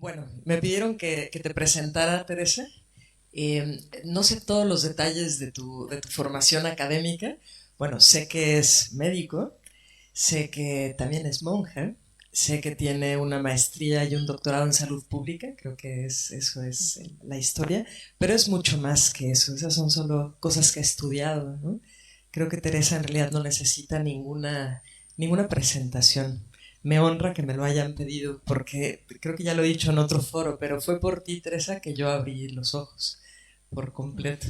Bueno, me pidieron que te presentara, Teresa. No sé todos los detalles de tu formación académica. Bueno, sé que es médico, sé que también es monja, sé que tiene una maestría y un doctorado en salud pública, creo que eso es la historia, pero es mucho más que eso, esas son solo cosas que ha estudiado, ¿no? Creo que Teresa en realidad no necesita ninguna presentación. Me honra que me lo hayan pedido porque creo que ya lo he dicho en otro foro, pero fue por ti, Teresa, que yo abrí los ojos por completo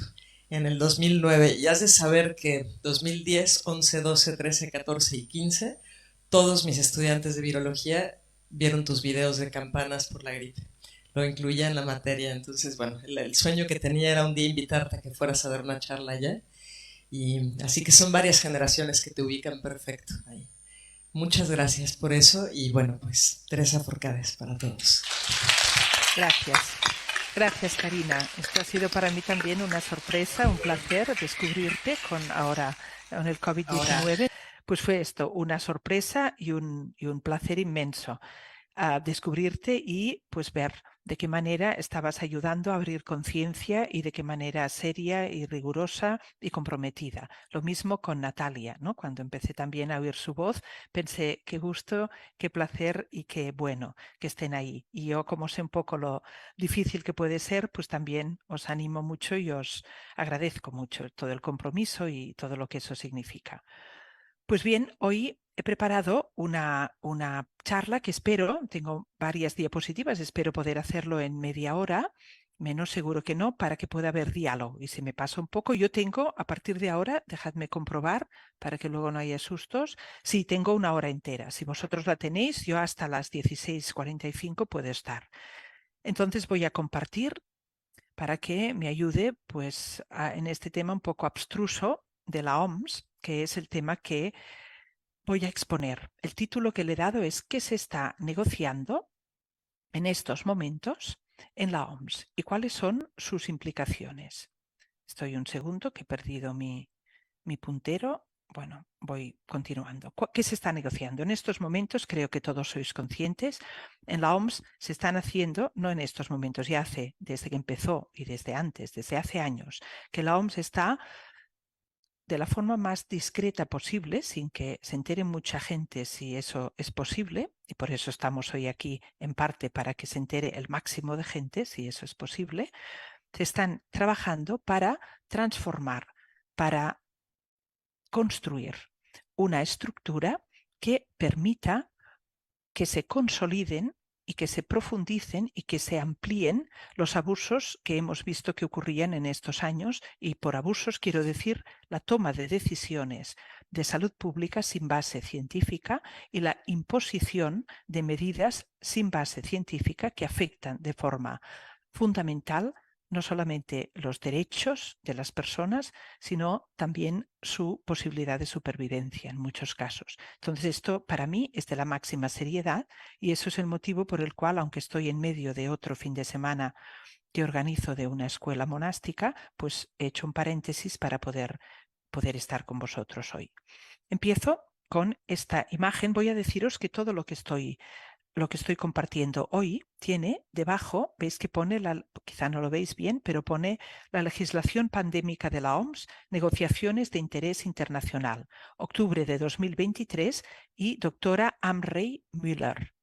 en el 2009. Y has de saber que 2010, 11, 12, 13, 14 y 15, todos mis estudiantes de virología vieron tus videos de campanas por la gripe. Lo incluía en la materia. Entonces, bueno, el sueño que tenía era un día invitarte a que fueras a dar una charla allá. Y así que son varias generaciones que te ubican perfecto ahí. Muchas gracias por eso y bueno, pues Teresa Forcades para todos. Gracias. Gracias, Karina. Esto ha sido para mí también una sorpresa, un placer descubrirte ahora con el Ahora, COVID-19. Pues fue esto, una sorpresa y un placer inmenso a descubrirte y pues ver de qué manera estabas ayudando a abrir conciencia y de qué manera seria y rigurosa y comprometida. Lo mismo con Natalia, ¿no? Cuando empecé también a oír su voz, pensé qué gusto, qué placer y qué bueno que estén ahí. Y yo, como sé un poco lo difícil que puede ser, pues también os animo mucho y os agradezco mucho todo el compromiso y todo lo que eso significa. Pues bien, hoy he preparado una charla que espero, tengo varias diapositivas, espero poder hacerlo en media hora, menos seguro que no, para que pueda haber diálogo. Y si me pasa un poco, yo tengo, a partir de ahora, dejadme comprobar, para que luego no haya sustos, sí, tengo una hora entera. Si vosotros la tenéis, yo hasta las 16:45 puedo estar. Entonces voy a compartir para que me ayude pues, en este tema un poco abstruso de la OMS, que es el tema que voy a exponer. El título que le he dado es ¿qué se está negociando en estos momentos en la OMS y cuáles son sus implicaciones? Estoy un segundo que he perdido mi puntero. Bueno, voy continuando. ¿Qué se está negociando? En estos momentos, creo que todos sois conscientes, en la OMS se están haciendo, no en estos momentos, ya desde que empezó y desde antes, desde hace años, que la OMS está de la forma más discreta posible, sin que se entere mucha gente si eso es posible, y por eso estamos hoy aquí en parte para que se entere el máximo de gente si eso es posible, se están trabajando para transformar, para construir una estructura que permita que se consoliden y que se profundicen y que se amplíen los abusos que hemos visto que ocurrían en estos años. Y por abusos quiero decir la toma de decisiones de salud pública sin base científica y la imposición de medidas sin base científica que afectan de forma fundamental no solamente los derechos de las personas, sino también su posibilidad de supervivencia en muchos casos. Entonces, esto para mí es de la máxima seriedad y eso es el motivo por el cual, aunque estoy en medio de otro fin de semana que organizo de una escuela monástica, pues he hecho un paréntesis para poder estar con vosotros hoy. Empiezo con esta imagen. Voy a deciros que todo lo que estoy compartiendo hoy tiene debajo, veis que pone, quizá no lo veis bien, pero pone la legislación pandémica de la OMS, negociaciones de interés internacional, octubre de 2023 y doctora Amrei Müller.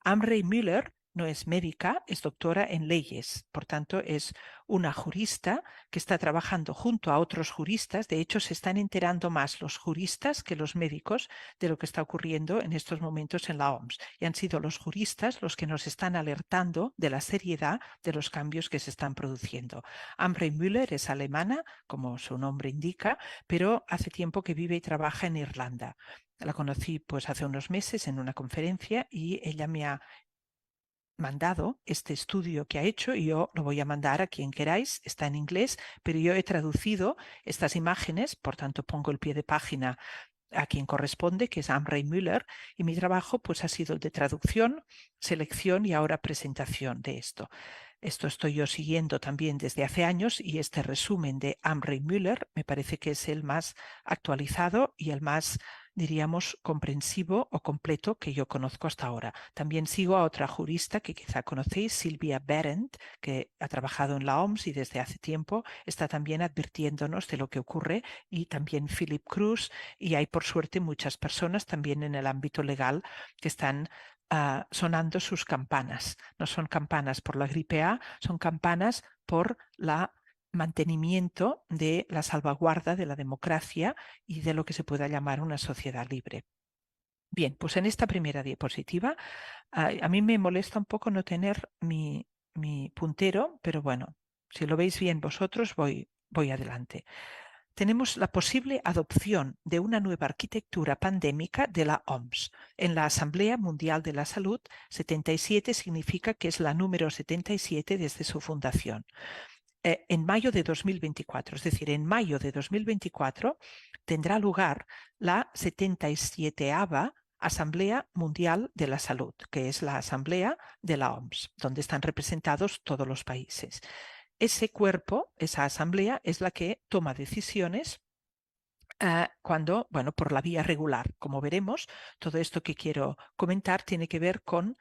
Amrei Müller no es médica, es doctora en leyes, por tanto es una jurista que está trabajando junto a otros juristas. De hecho, se están enterando más los juristas que los médicos de lo que está ocurriendo en estos momentos en la OMS. Y han sido los juristas los que nos están alertando de la seriedad de los cambios que se están produciendo. Amrei Müller es alemana, como su nombre indica, pero hace tiempo que vive y trabaja en Irlanda. La conocí pues hace unos meses en una conferencia y ella me ha mandado este estudio que ha hecho y yo lo voy a mandar a quien queráis, está en inglés, pero yo he traducido estas imágenes, por tanto pongo el pie de página a quien corresponde, que es Amrei Müller, y mi trabajo pues ha sido el de traducción, selección y ahora presentación de esto. Esto estoy yo siguiendo también desde hace años y este resumen de Amri Müller me parece que es el más actualizado y el más, diríamos, comprensivo o completo que yo conozco hasta ahora. También sigo a otra jurista que quizá conocéis, Sylvia Berendt, que ha trabajado en la OMS y desde hace tiempo está también advirtiéndonos de lo que ocurre, y también Philip Cruz, y hay por suerte muchas personas también en el ámbito legal que están sonando sus campanas. No son campanas por la gripe A, son campanas por la mantenimiento de la salvaguarda de la democracia y de lo que se pueda llamar una sociedad libre. Bien, pues en esta primera diapositiva a mí me molesta un poco no tener mi puntero, pero bueno, si lo veis bien vosotros, voy adelante. Tenemos la posible adopción de una nueva arquitectura pandémica de la OMS. En la Asamblea Mundial de la Salud, 77 significa que es la número 77 desde su fundación. En mayo de 2024, es decir, en mayo de 2024 tendrá lugar la 77ª Asamblea Mundial de la Salud, que es la Asamblea de la OMS, donde están representados todos los países. Ese cuerpo, esa asamblea, es la que toma decisiones cuando, bueno, por la vía regular. Como veremos, todo esto que quiero comentar tiene que ver con,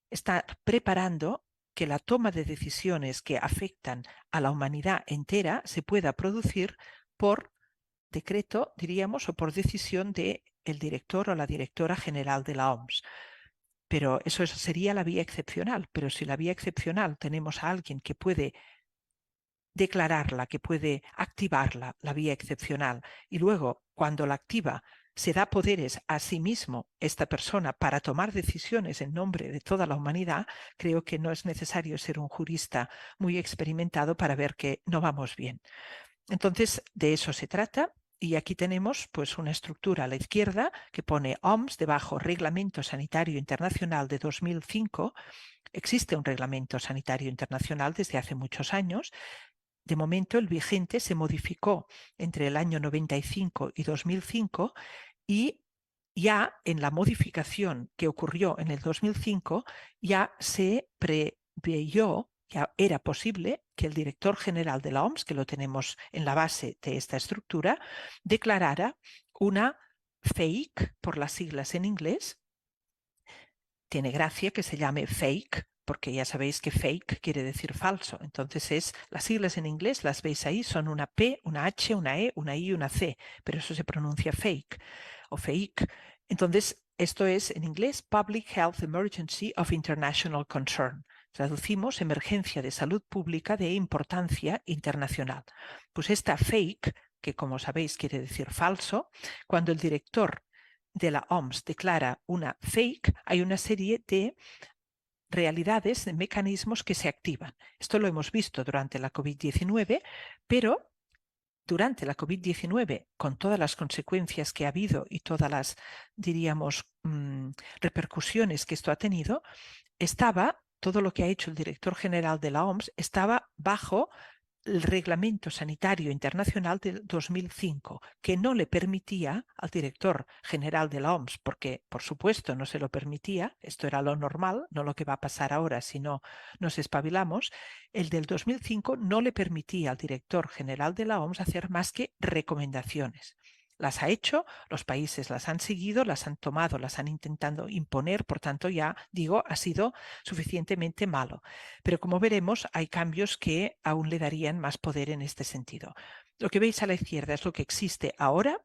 estar preparando que la toma de decisiones que afectan a la humanidad entera se pueda producir por decreto, diríamos, o por decisión del director o la directora general de la OMS. Pero eso sería la vía excepcional. Pero si la vía excepcional tenemos a alguien que puede declararla, que puede activarla, la vía excepcional, y luego cuando la activa se da poderes a sí mismo esta persona para tomar decisiones en nombre de toda la humanidad, creo que no es necesario ser un jurista muy experimentado para ver que no vamos bien. Entonces, de eso se trata. Y aquí tenemos pues una estructura a la izquierda que pone OMS, debajo Reglamento Sanitario Internacional de 2005. Existe un Reglamento Sanitario Internacional desde hace muchos años. De momento, el vigente se modificó entre el año 95 y 2005 y ya en la modificación que ocurrió en el 2005 ya se preveyó, ya era posible que el director general de la OMS, que lo tenemos en la base de esta estructura, declarara una fake, por las siglas en inglés. Tiene gracia que se llame fake, porque ya sabéis que fake quiere decir falso. Entonces las siglas en inglés, las veis ahí, son una P, una H, una E, una I y una C, pero eso se pronuncia fake o fake. Entonces esto es en inglés Public Health Emergency of International Concern. Traducimos emergencia de salud pública de importancia internacional. Pues esta fake, que como sabéis quiere decir falso, cuando el director de la OMS declara una fake, hay una serie de realidades, de mecanismos que se activan. Esto lo hemos visto durante la COVID-19, pero durante la COVID-19, con todas las consecuencias que ha habido y todas las, diríamos, repercusiones que esto ha tenido, todo lo que ha hecho el director general de la OMS estaba bajo el Reglamento Sanitario Internacional del 2005, que no le permitía al director general de la OMS, porque por supuesto no se lo permitía, esto era lo normal, no lo que va a pasar ahora si no nos espabilamos, el del 2005 no le permitía al director general de la OMS hacer más que recomendaciones. Las ha hecho, los países las han seguido, las han tomado, las han intentado imponer, por tanto ya digo, ha sido suficientemente malo. Pero como veremos, hay cambios que aún le darían más poder en este sentido. Lo que veis a la izquierda es lo que existe ahora.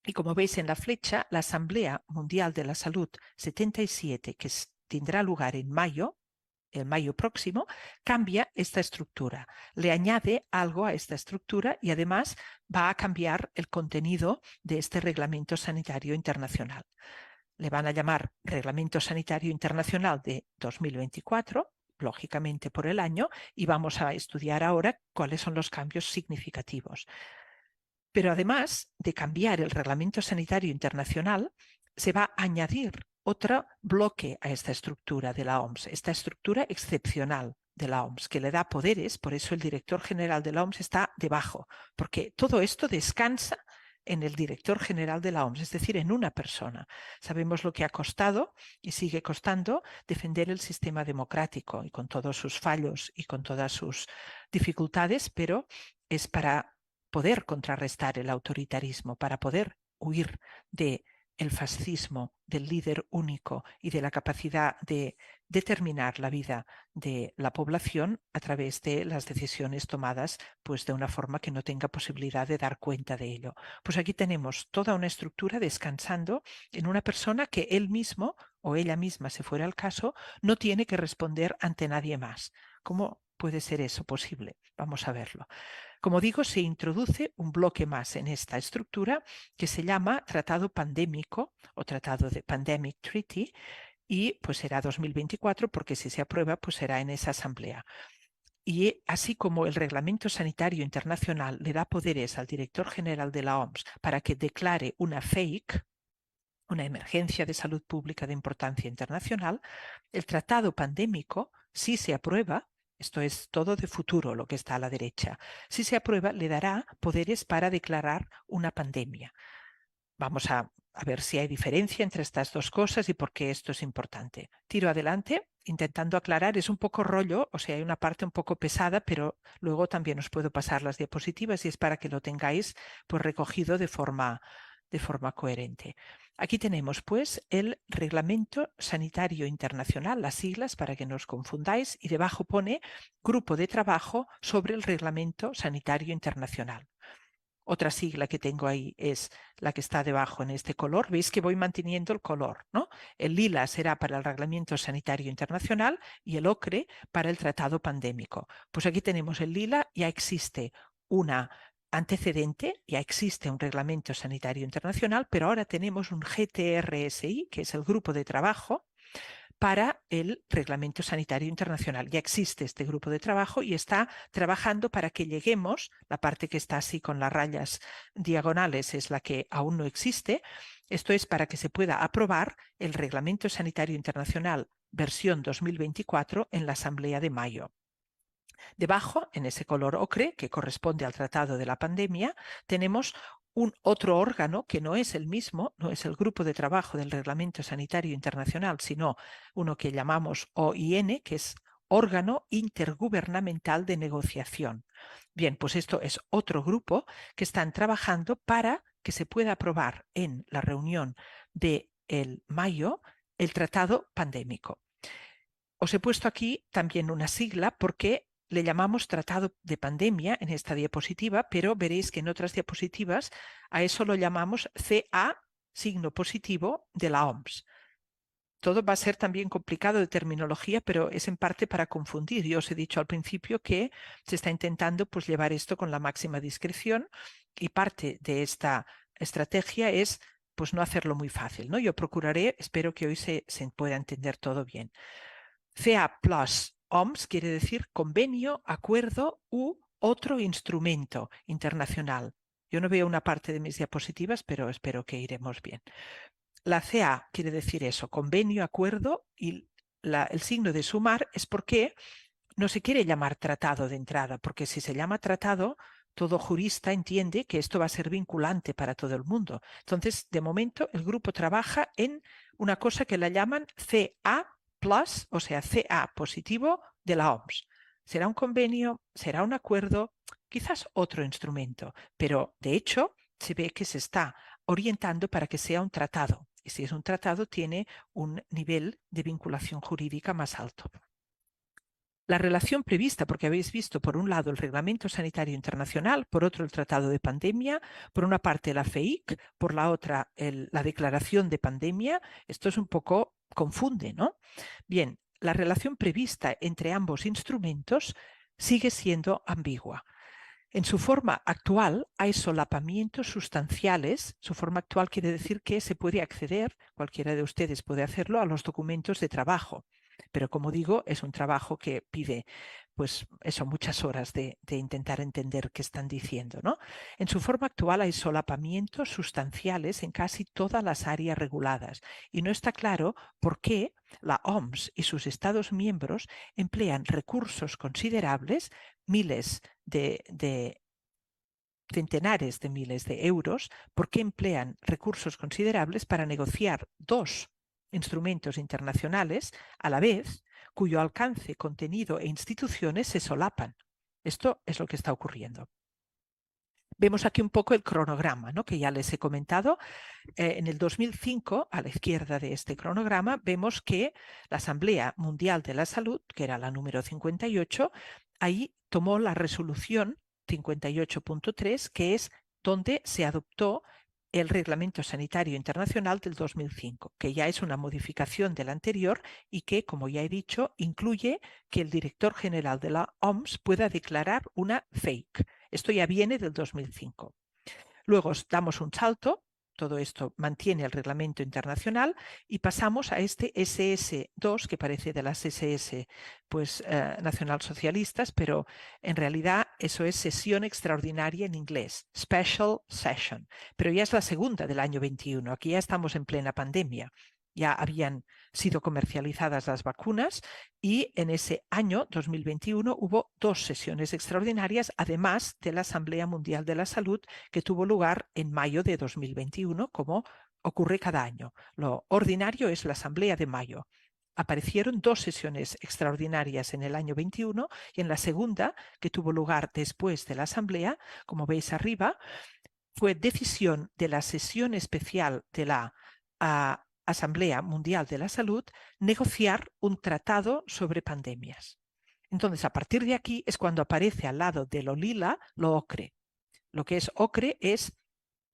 Y como veis en la flecha, la Asamblea Mundial de la Salud 77, que tendrá lugar en mayo, el mayo próximo, cambia esta estructura, le añade algo a esta estructura y además va a cambiar el contenido de este Reglamento Sanitario Internacional. Le van a llamar Reglamento Sanitario Internacional de 2024, lógicamente por el año, y vamos a estudiar ahora cuáles son los cambios significativos. Pero además de cambiar el Reglamento Sanitario Internacional, se va a añadir otro bloque a esta estructura de la OMS, esta estructura excepcional de la OMS, que le da poderes, por eso el director general de la OMS está debajo, porque todo esto descansa en el director general de la OMS, es decir, en una persona. Sabemos lo que ha costado y sigue costando defender el sistema democrático y con todos sus fallos y con todas sus dificultades, pero es para poder contrarrestar el autoritarismo, para poder huir de el fascismo, del líder único y de la capacidad de determinar la vida de la población a través de las decisiones tomadas pues de una forma que no tenga posibilidad de dar cuenta de ello. Pues aquí tenemos toda una estructura descansando en una persona que él mismo o ella misma, si fuera el caso, no tiene que responder ante nadie más. ¿Cómo puede ser eso posible? Vamos a verlo. Como digo, se introduce un bloque más en esta estructura que se llama Tratado Pandémico o Tratado de Pandemic Treaty y pues será 2024 porque si se aprueba pues será en esa asamblea. Y así como el Reglamento Sanitario Internacional le da poderes al director general de la OMS para que declare una FAKE, una emergencia de salud pública de importancia internacional, el tratado pandémico, si se aprueba, esto es todo de futuro lo que está a la derecha, si se aprueba le dará poderes para declarar una pandemia. Vamos a ver si hay diferencia entre estas dos cosas y por qué esto es importante. Tiro adelante, intentando aclarar, es un poco rollo, o sea, hay una parte un poco pesada, pero luego también os puedo pasar las diapositivas y es para que lo tengáis pues recogido de forma coherente. Aquí tenemos pues el Reglamento Sanitario Internacional, las siglas para que no os confundáis, y debajo pone Grupo de Trabajo sobre el Reglamento Sanitario Internacional. Otra sigla que tengo ahí es la que está debajo en este color. Veis que voy manteniendo el color, ¿no? El lila será para el Reglamento Sanitario Internacional y el ocre para el Tratado Pandémico. Pues aquí tenemos el lila, ya existe una antecedente, ya existe un Reglamento Sanitario Internacional, pero ahora tenemos un GTRSI, que es el grupo de trabajo para el Reglamento Sanitario Internacional. Ya existe este grupo de trabajo y está trabajando para que lleguemos, la parte que está así con las rayas diagonales es la que aún no existe, esto es para que se pueda aprobar el Reglamento Sanitario Internacional versión 2024 en la Asamblea de mayo. Debajo, en ese color ocre, que corresponde al Tratado de la Pandemia, tenemos un otro órgano que no es el mismo, no es el Grupo de Trabajo del Reglamento Sanitario Internacional, sino uno que llamamos OIN, que es Órgano Intergubernamental de Negociación. Bien, pues esto es otro grupo que están trabajando para que se pueda aprobar en la reunión del mayo el tratado pandémico. Os he puesto aquí también una sigla porque le llamamos tratado de pandemia en esta diapositiva, pero veréis que en otras diapositivas a eso lo llamamos CA, signo positivo de la OMS. Todo va a ser también complicado de terminología, pero es en parte para confundir. Yo os he dicho al principio que se está intentando pues, llevar esto con la máxima discreción y parte de esta estrategia es pues, no hacerlo muy fácil, ¿no? Yo procuraré, espero que hoy se pueda entender todo bien. CA plus OMS quiere decir convenio, acuerdo u otro instrumento internacional. Yo no veo una parte de mis diapositivas, pero espero que iremos bien. La CA quiere decir eso, convenio, acuerdo, y el signo de sumar es porque no se quiere llamar tratado de entrada, porque si se llama tratado, todo jurista entiende que esto va a ser vinculante para todo el mundo. Entonces, de momento, el grupo trabaja en una cosa que la llaman CA plus, o sea, CA positivo de la OMS. Será un convenio, será un acuerdo, quizás otro instrumento, pero de hecho se ve que se está orientando para que sea un tratado. Y si es un tratado, tiene un nivel de vinculación jurídica más alto. La relación prevista, porque habéis visto por un lado el Reglamento Sanitario Internacional, por otro el Tratado de Pandemia, por una parte la FEIC, por la otra la Declaración de Pandemia, esto es un poco confunde, ¿no? Bien, la relación prevista entre ambos instrumentos sigue siendo ambigua. En su forma actual hay solapamientos sustanciales. Su forma actual quiere decir que se puede acceder, cualquiera de ustedes puede hacerlo, a los documentos de trabajo. Pero como digo, es un trabajo que pide pues eso, muchas horas de intentar entender qué están diciendo, ¿no? En su forma actual hay solapamientos sustanciales en casi todas las áreas reguladas y no está claro por qué la OMS y sus Estados miembros emplean recursos considerables, miles de centenares de miles de euros porque emplean recursos considerables para negociar dos instrumentos internacionales a la vez, cuyo alcance, contenido e instituciones se solapan. Esto es lo que está ocurriendo. Vemos aquí un poco el cronograma, ¿no?, que ya les he comentado. En el 2005, a la izquierda de este cronograma, vemos que la Asamblea Mundial de la Salud, que era la número 58, ahí tomó la resolución 58.3, que es donde se adoptó el Reglamento Sanitario Internacional del 2005, que ya es una modificación del anterior y que, como ya he dicho, incluye que el director general de la OMS pueda declarar una fake. Esto ya viene del 2005. Luego damos un salto, todo esto mantiene el reglamento internacional y pasamos a este SS2, que parece de las SS nacionalsocialistas, pero en realidad eso es sesión extraordinaria en inglés, Special Session, pero ya es la segunda del año 21, aquí ya estamos en plena pandemia. Ya habían sido comercializadas las vacunas y en ese año 2021 hubo dos sesiones extraordinarias, además de la Asamblea Mundial de la Salud, que tuvo lugar en mayo de 2021, como ocurre cada año. Lo ordinario es la Asamblea de mayo. Aparecieron dos sesiones extraordinarias en el año 21 y en la segunda, que tuvo lugar después de la Asamblea, como veis arriba, fue decisión de la sesión especial de la Asamblea Mundial de la Salud negociar un tratado sobre pandemias. Entonces, a partir de aquí es cuando aparece al lado de lo lila lo ocre. Lo que es ocre es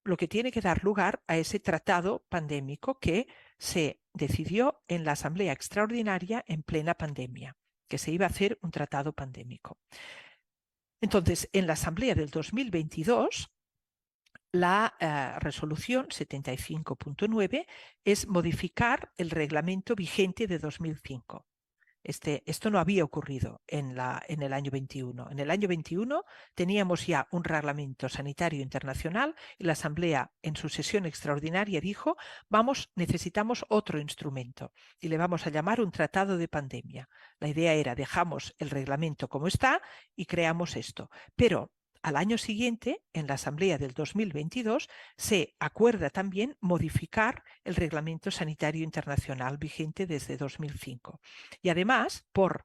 lo que tiene que dar lugar a ese tratado pandémico que se decidió en la Asamblea Extraordinaria en plena pandemia, que se iba a hacer un tratado pandémico. Entonces, en la Asamblea del 2022, la resolución 75.9 es modificar el reglamento vigente de 2005. Esto no había ocurrido en el año 21. En el año 21 teníamos ya un reglamento sanitario internacional y la Asamblea en su sesión extraordinaria dijo, necesitamos otro instrumento y le vamos a llamar un tratado de pandemia. La idea era, dejamos el reglamento como está y creamos esto. Pero al año siguiente, en la Asamblea del 2022, se acuerda también modificar el Reglamento Sanitario Internacional vigente desde 2005. Y además, por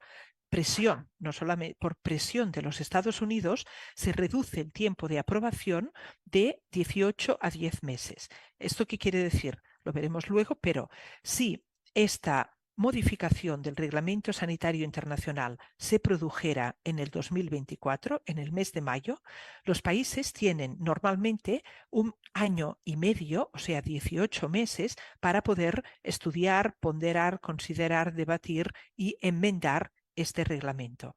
presión, no solamente por presión de los Estados Unidos, se reduce el tiempo de aprobación de 18 a 10 meses. ¿Esto qué quiere decir? Lo veremos luego, pero si esta modificación del Reglamento Sanitario Internacional se produjera en el 2024, en el mes de mayo, los países tienen normalmente un año y medio, o sea, 18 meses, para poder estudiar, ponderar, considerar, debatir y enmendar este reglamento.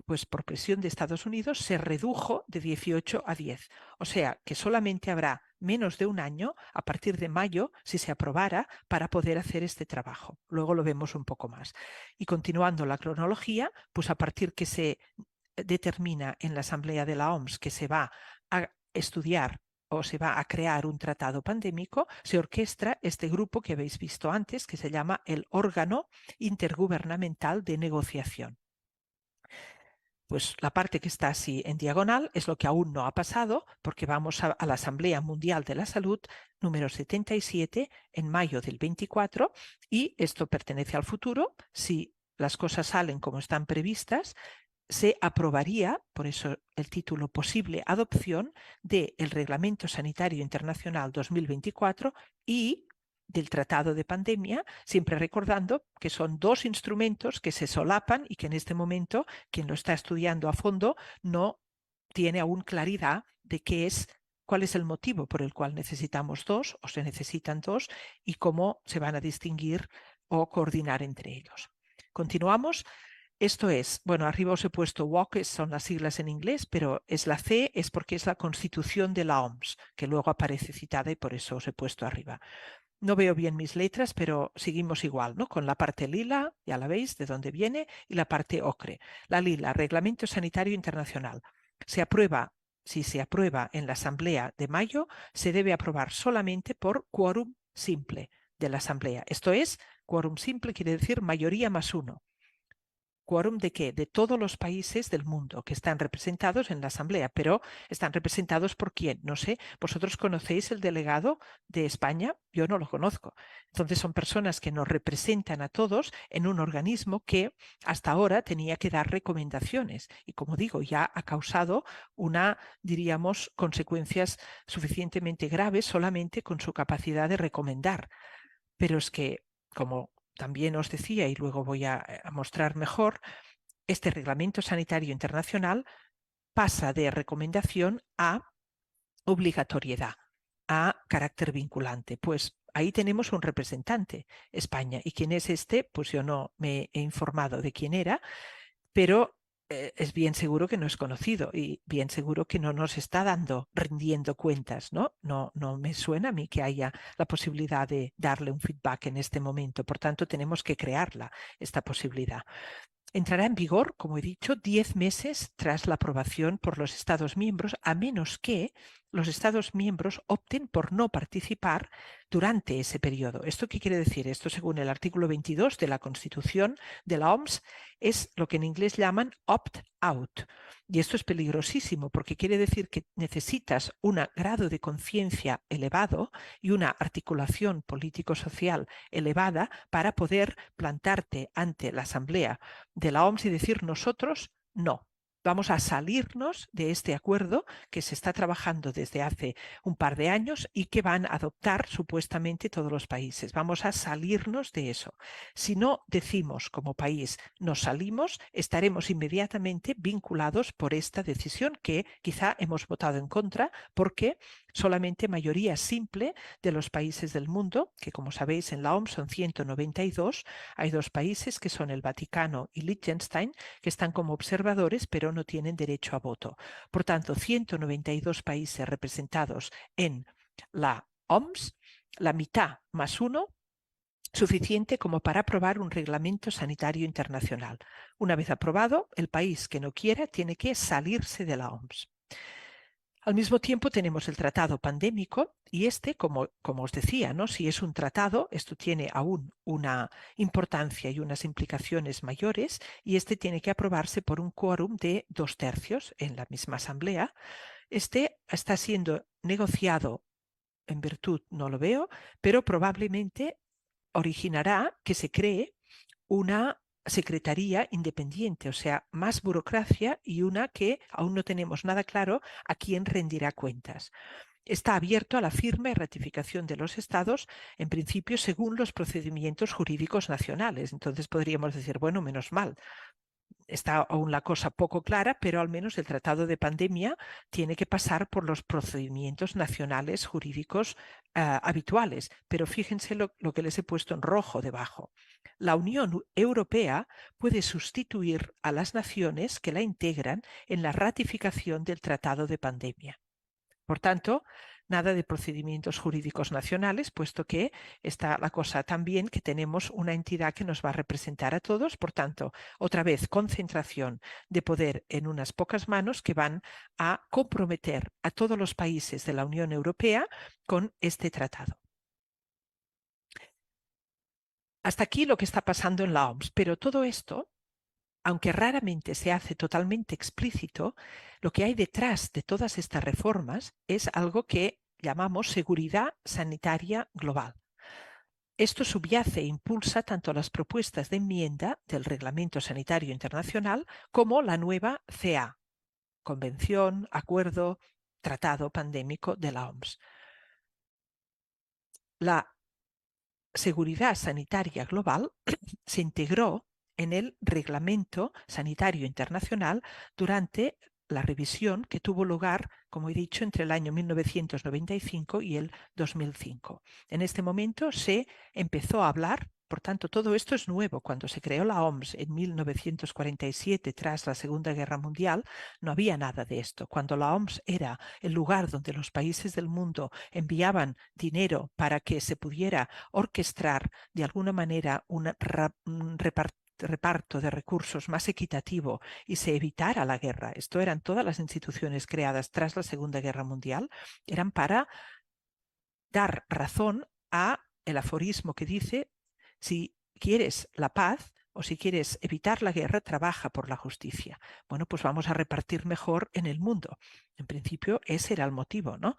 Pues por presión de Estados Unidos se redujo de 18 a 10. O sea que solamente habrá menos de un año a partir de mayo, si se aprobara, para poder hacer este trabajo. Luego lo vemos un poco más. Y continuando la cronología, pues a partir que se determina en la Asamblea de la OMS que se va a estudiar o se va a crear un tratado pandémico, se orquestra este grupo que habéis visto antes, que se llama el Órgano Intergubernamental de Negociación. Pues la parte que está así en diagonal es lo que aún no ha pasado, porque vamos a la Asamblea Mundial de la Salud número 77 en mayo del 24 y esto pertenece al futuro. Si las cosas salen como están previstas, se aprobaría, por eso el título posible adopción, del Reglamento Sanitario Internacional 2024 y del Tratado de Pandemia, siempre recordando que son dos instrumentos que se solapan y que en este momento quien lo está estudiando a fondo no tiene aún claridad de cuál es el motivo por el cual necesitamos dos o se necesitan dos y cómo se van a distinguir o coordinar entre ellos. Continuamos. Esto es, bueno, arriba os he puesto WOC, son las siglas en inglés, pero es la C, es porque es la Constitución de la OMS, que luego aparece citada y por eso os he puesto arriba. No veo bien mis letras, pero seguimos igual, ¿no? Con la parte lila, ya la veis de dónde viene, y la parte ocre. La lila, Reglamento Sanitario Internacional. Si se aprueba en la Asamblea de mayo, se debe aprobar solamente por quórum simple de la Asamblea. Esto es, quórum simple quiere decir mayoría más uno. ¿Quórum de qué? De todos los países del mundo que están representados en la Asamblea, pero ¿están representados por quién? No sé. ¿Vosotros conocéis el delegado de España? Yo no lo conozco. Entonces son personas que nos representan a todos en un organismo que hasta ahora tenía que dar recomendaciones y, como digo, ya ha causado diríamos, consecuencias suficientemente graves solamente con su capacidad de recomendar. Pero es que, como también os decía y luego voy a mostrar mejor, este Reglamento Sanitario Internacional pasa de recomendación a obligatoriedad, a carácter vinculante. Pues ahí tenemos un representante, España. ¿Y quién es este? Pues yo no me he informado de quién era, pero es bien seguro que no es conocido y bien seguro que no nos está rindiendo cuentas, ¿no? No me suena a mí que haya la posibilidad de darle un feedback en este momento. Por tanto, tenemos que crearla, esta posibilidad. Entrará en vigor, como he dicho, 10 meses tras la aprobación por los Estados miembros, a menos que los Estados miembros opten por no participar durante ese periodo. ¿Esto qué quiere decir? Esto, según el artículo 22 de la Constitución de la OMS, es lo que en inglés llaman opt-out. Y esto es peligrosísimo porque quiere decir que necesitas un grado de conciencia elevado y una articulación político-social elevada para poder plantarte ante la Asamblea de la OMS y decir nosotros no. Vamos a salirnos de este acuerdo que se está trabajando desde hace un par de años y que van a adoptar supuestamente todos los países. Vamos a salirnos de eso. Si no decimos como país nos salimos, estaremos inmediatamente vinculados por esta decisión que quizá hemos votado en contra porque solamente mayoría simple de los países del mundo, que como sabéis en la OMS son 192, hay 2 países que son el Vaticano y Liechtenstein, que están como observadores pero no tienen derecho a voto. Por tanto, 192 países representados en la OMS, la mitad más 1, suficiente como para aprobar un reglamento sanitario internacional. Una vez aprobado, el país que no quiera tiene que salirse de la OMS. Al mismo tiempo tenemos el tratado pandémico y como os decía, ¿no? Si es un tratado, esto tiene aún una importancia y unas implicaciones mayores y tiene que aprobarse por un quórum de 2/3 en la misma asamblea. Está siendo negociado en virtud, no lo veo, pero probablemente originará que se cree una secretaría independiente, o sea, más burocracia y una que aún no tenemos nada claro a quién rendirá cuentas. Está abierto a la firma y ratificación de los estados, en principio, según los procedimientos jurídicos nacionales. Entonces podríamos decir, bueno, menos mal. Está aún la cosa poco clara, pero al menos el tratado de pandemia tiene que pasar por los procedimientos nacionales jurídicos habituales. Pero fíjense lo que les he puesto en rojo debajo. La Unión Europea puede sustituir a las naciones que la integran en la ratificación del tratado de pandemia. Por tanto, nada de procedimientos jurídicos nacionales, puesto que está la cosa también que tenemos una entidad que nos va a representar a todos. Por tanto, otra vez, concentración de poder en unas pocas manos que van a comprometer a todos los países de la Unión Europea con este tratado. Hasta aquí lo que está pasando en la OMS, pero todo esto, aunque raramente se hace totalmente explícito, lo que hay detrás de todas estas reformas es algo que llamamos seguridad sanitaria global. Esto subyace e impulsa tanto las propuestas de enmienda del Reglamento Sanitario Internacional como la nueva CA, Convención, Acuerdo, Tratado Pandémico de la OMS. La seguridad sanitaria global se integró en el Reglamento Sanitario Internacional durante la revisión que tuvo lugar, como he dicho, entre el año 1995 y el 2005. En este momento se empezó a hablar, por tanto, todo esto es nuevo. Cuando se creó la OMS en 1947, tras la Segunda Guerra Mundial, no había nada de esto. Cuando la OMS era el lugar donde los países del mundo enviaban dinero para que se pudiera orquestar de alguna manera un reparto de recursos más equitativo y se evitara la guerra. Esto eran todas las instituciones creadas tras la Segunda Guerra Mundial, eran para dar razón a el aforismo que dice: si quieres la paz o si quieres evitar la guerra, trabaja por la justicia. Bueno, pues vamos a repartir mejor en el mundo. En principio, ese era el motivo, ¿no?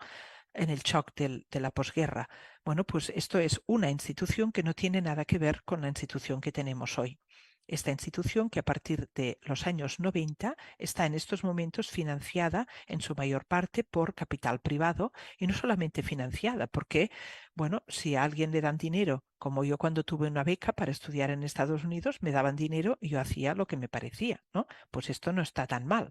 En el shock de la posguerra. Bueno, pues esto es una institución que no tiene nada que ver con la institución que tenemos hoy. Esta institución, que a partir de los años 90 está en estos momentos financiada en su mayor parte por capital privado, y no solamente financiada, porque, bueno, si a alguien le dan dinero, como yo cuando tuve una beca para estudiar en Estados Unidos, me daban dinero y yo hacía lo que me parecía, ¿no? Pues esto no está tan mal.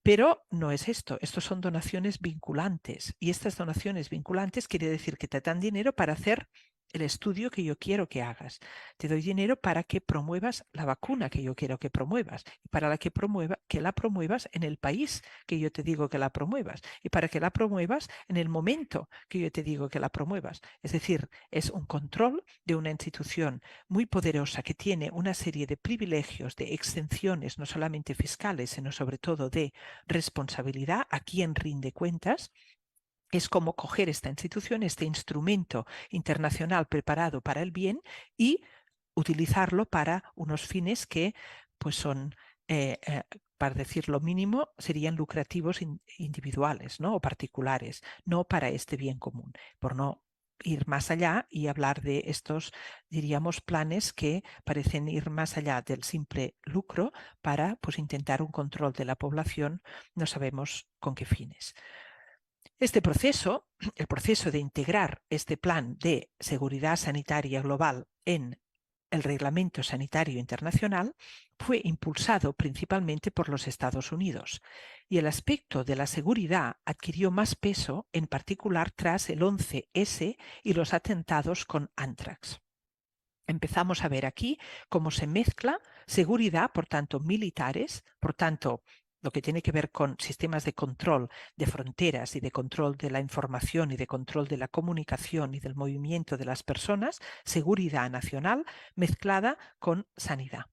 Pero no es esto, estos son donaciones vinculantes, y estas donaciones vinculantes quiere decir que te dan dinero para hacer el estudio que yo quiero que hagas. Te doy dinero para que promuevas la vacuna que yo quiero que promuevas, y para que la promuevas en el país que yo te digo que la promuevas, y para que la promuevas en el momento que yo te digo que la promuevas. Es decir, es un control de una institución muy poderosa que tiene una serie de privilegios, de exenciones, no solamente fiscales, sino sobre todo de responsabilidad a quien rinde cuentas. Es como coger esta institución, este instrumento internacional preparado para el bien, y utilizarlo para unos fines que pues son, para decir lo mínimo, serían lucrativos individuales, ¿no? O particulares, no para este bien común, por no ir más allá y hablar de estos, diríamos, planes que parecen ir más allá del simple lucro para pues intentar un control de la población, no sabemos con qué fines. Este proceso, el proceso de integrar este plan de seguridad sanitaria global en el Reglamento Sanitario Internacional, fue impulsado principalmente por los Estados Unidos, y el aspecto de la seguridad adquirió más peso, en particular tras el 11S y los atentados con Anthrax. Empezamos a ver aquí cómo se mezcla seguridad, por tanto, militares, por tanto, lo que tiene que ver con sistemas de control de fronteras y de control de la información y de control de la comunicación y del movimiento de las personas, seguridad nacional mezclada con sanidad.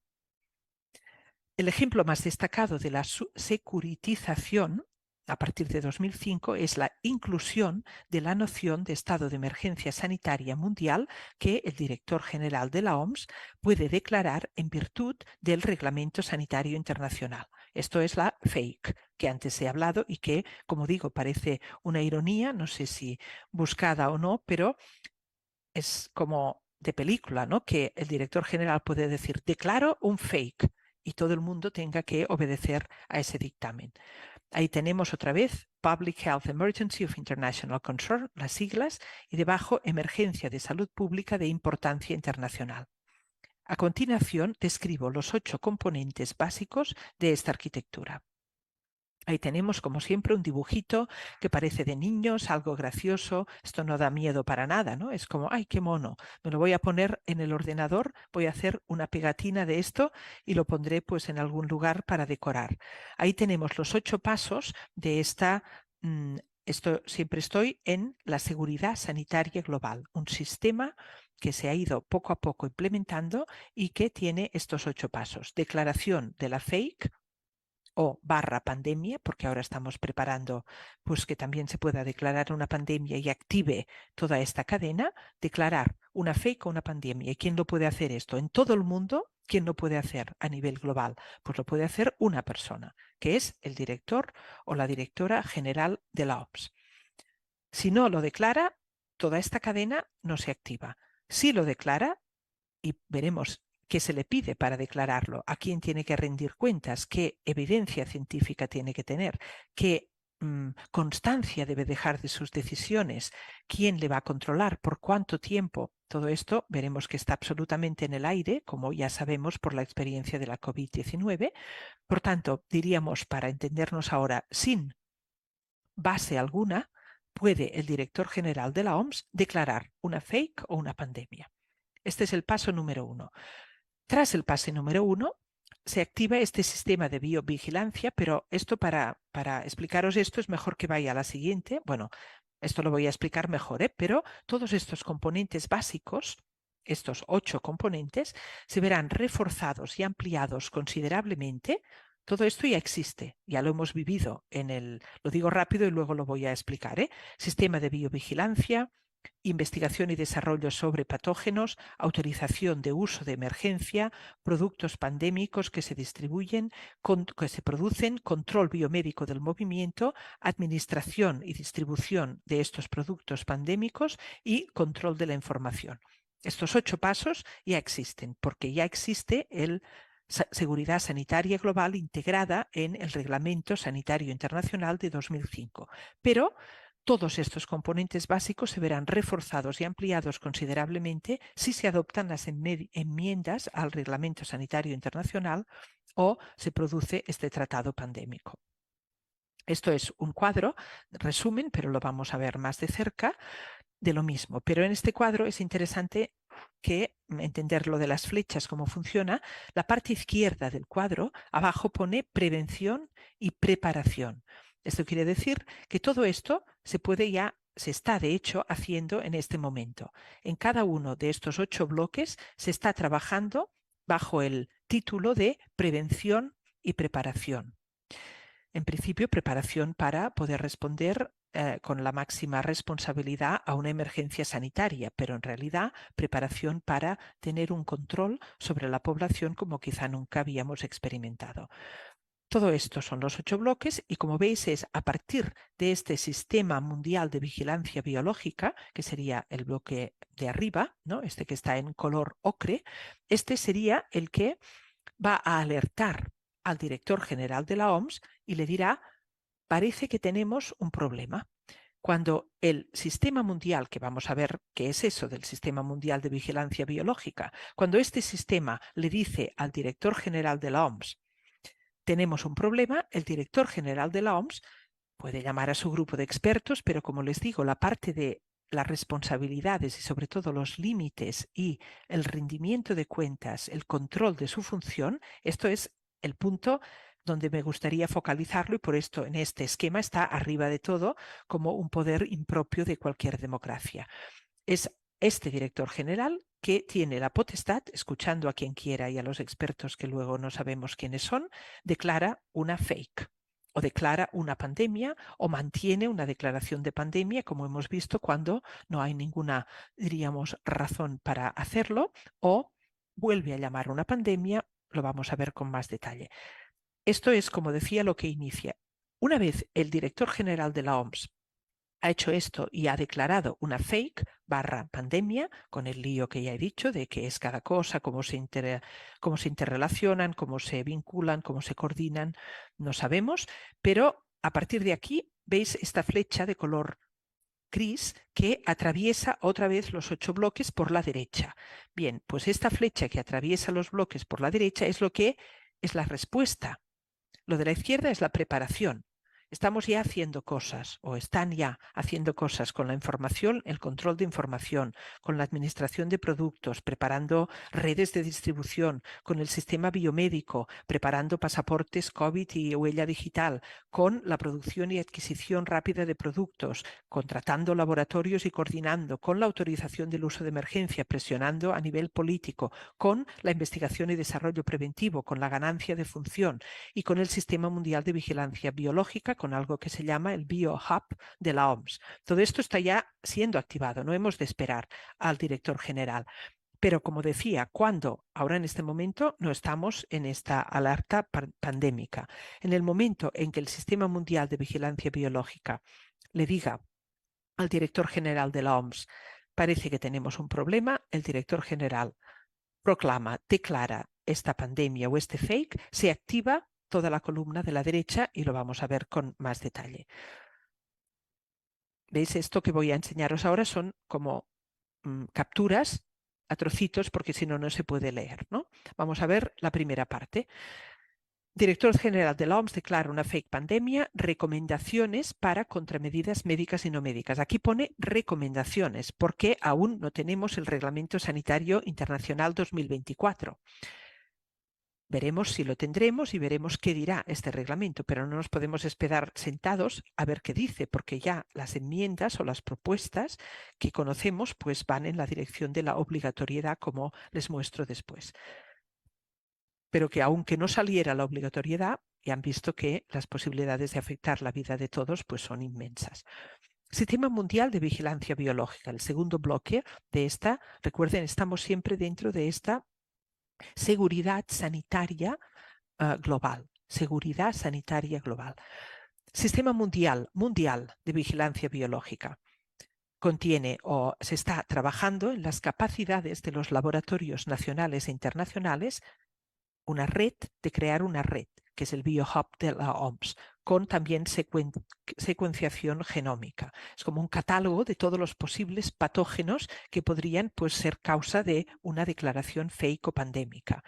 El ejemplo más destacado de la securitización a partir de 2005 es la inclusión de la noción de estado de emergencia sanitaria mundial que el director general de la OMS puede declarar en virtud del Reglamento Sanitario Internacional. Esto es la FAKE, que antes he hablado y que, como digo, parece una ironía, no sé si buscada o no, pero es como de película, ¿no? Que el director general puede decir, declaro un fake, y todo el mundo tenga que obedecer a ese dictamen. Ahí tenemos otra vez Public Health Emergency of International Concern, las siglas, y debajo Emergencia de Salud Pública de Importancia Internacional. A continuación describo los 8 componentes básicos de esta arquitectura. Ahí tenemos, como siempre, un dibujito que parece de niños, algo gracioso. Esto no da miedo para nada, ¿no? Es como, ¡ay, qué mono! Me lo voy a poner en el ordenador, voy a hacer una pegatina de esto y lo pondré pues en algún lugar para decorar. Ahí tenemos los 8 pasos de esta... Esto siempre estoy en la seguridad sanitaria global, un sistema que se ha ido poco a poco implementando y que tiene estos 8 pasos. Declaración de la FAKE, o /pandemia, porque ahora estamos preparando pues que también se pueda declarar una pandemia y active toda esta cadena, declarar una fake o una pandemia. ¿Y quién lo puede hacer esto? En todo el mundo, ¿quién lo puede hacer a nivel global? Pues lo puede hacer una persona, que es el director o la directora general de la OMS. Si no lo declara, toda esta cadena no se activa. Si lo declara, y veremos qué se le pide para declararlo, a quién tiene que rendir cuentas, qué evidencia científica tiene que tener, qué constancia debe dejar de sus decisiones, quién le va a controlar, por cuánto tiempo. Todo esto veremos que está absolutamente en el aire, como ya sabemos por la experiencia de la COVID-19. Por tanto, diríamos, para entendernos ahora, sin base alguna, puede el director general de la OMS declarar una fake o una pandemia. Este es el paso número 1. Tras el paso número 1, se activa este sistema de biovigilancia, pero esto para explicaros esto es mejor que vaya a la siguiente. Bueno, esto lo voy a explicar mejor, pero todos estos componentes básicos, estos 8 componentes, se verán reforzados y ampliados considerablemente. Todo esto ya existe, ya lo hemos vivido lo digo rápido y luego lo voy a explicar, Sistema de biovigilancia, investigación y desarrollo sobre patógenos, autorización de uso de emergencia, productos pandémicos que se distribuyen, que se producen, control biomédico del movimiento, administración y distribución de estos productos pandémicos y control de la información. Estos 8 pasos ya existen, porque ya existe el Seguridad Sanitaria Global integrada en el Reglamento Sanitario Internacional de 2005. Pero todos estos componentes básicos se verán reforzados y ampliados considerablemente si se adoptan las enmiendas al Reglamento Sanitario Internacional o se produce este tratado pandémico. Esto es un cuadro, resumen, pero lo vamos a ver más de cerca, de lo mismo. Pero en este cuadro es interesante que entender lo de las flechas, cómo funciona. La parte izquierda del cuadro, abajo pone prevención y preparación. Esto quiere decir que todo esto se está de hecho haciendo en este momento. En cada uno de estos 8 bloques se está trabajando bajo el título de prevención y preparación. En principio, preparación para poder responder con la máxima responsabilidad a una emergencia sanitaria, pero en realidad preparación para tener un control sobre la población como quizá nunca habíamos experimentado. Todo esto son los 8 bloques y como veis es a partir de este Sistema Mundial de Vigilancia Biológica, que sería el bloque de arriba, ¿no? Este que está en color ocre, este sería el que va a alertar al director general de la OMS y le dirá, parece que tenemos un problema. Cuando el Sistema Mundial, que vamos a ver qué es eso del Sistema Mundial de Vigilancia Biológica, cuando este sistema le dice al director general de la OMS, tenemos un problema, el director general de la OMS puede llamar a su grupo de expertos, pero como les digo, la parte de las responsabilidades y sobre todo los límites y el rendimiento de cuentas, el control de su función, esto es el punto donde me gustaría focalizarlo y por esto en este esquema está arriba de todo como un poder impropio de cualquier democracia. Es este director general que tiene la potestad, escuchando a quien quiera y a los expertos que luego no sabemos quiénes son, declara una fake o declara una pandemia o mantiene una declaración de pandemia, como hemos visto, cuando no hay ninguna, diríamos, razón para hacerlo, o vuelve a llamar una pandemia, lo vamos a ver con más detalle. Esto es, como decía, lo que inicia. Una vez el director general de la OMS ha hecho esto y ha declarado una fake / pandemia, con el lío que ya he dicho de qué es cada cosa, cómo se interrelacionan, cómo se vinculan, cómo se coordinan, no sabemos, pero a partir de aquí veis esta flecha de color gris que atraviesa otra vez los 8 bloques por la derecha. Bien, pues esta flecha que atraviesa los bloques por la derecha es lo que es la respuesta. Lo de la izquierda es la preparación. Estamos ya haciendo cosas o están ya haciendo cosas con la información, el control de información, con la administración de productos, preparando redes de distribución, con el sistema biomédico, preparando pasaportes COVID y huella digital, con la producción y adquisición rápida de productos, contratando laboratorios y coordinando, con la autorización del uso de emergencia, presionando a nivel político, con la investigación y desarrollo preventivo, con la ganancia de función y con el Sistema Mundial de Vigilancia Biológica, con algo que se llama el BioHub de la OMS. Todo esto está ya siendo activado, no hemos de esperar al director general. Pero como decía, cuando ahora en este momento no estamos en esta alerta pandémica, en el momento en que el Sistema Mundial de Vigilancia Biológica le diga al director general de la OMS, parece que tenemos un problema, el director general proclama, declara esta pandemia o este fake, se activa toda la columna de la derecha y lo vamos a ver con más detalle. ¿Veis? Esto que voy a enseñaros ahora son como capturas a trocitos porque si no, no se puede leer, ¿no? Vamos a ver la primera parte. Director general de la OMS declara una fake pandemia, recomendaciones para contramedidas médicas y no médicas. Aquí pone recomendaciones porque aún no tenemos el Reglamento Sanitario Internacional 2024. Veremos si lo tendremos y veremos qué dirá este reglamento, pero no nos podemos esperar sentados a ver qué dice, porque ya las enmiendas o las propuestas que conocemos pues van en la dirección de la obligatoriedad, como les muestro después. Pero que aunque no saliera la obligatoriedad, ya han visto que las posibilidades de afectar la vida de todos pues son inmensas. Sistema Mundial de Vigilancia Biológica, el segundo bloque de esta. Recuerden, estamos siempre dentro de esta seguridad sanitaria global. Seguridad sanitaria global. Sistema Mundial de Vigilancia Biológica. Contiene o se está trabajando en las capacidades de los laboratorios nacionales e internacionales, de crear una red, que es el BioHub de la OMS, con también secuenciación genómica. Es como un catálogo de todos los posibles patógenos que podrían, pues, ser causa de una declaración fake o pandémica.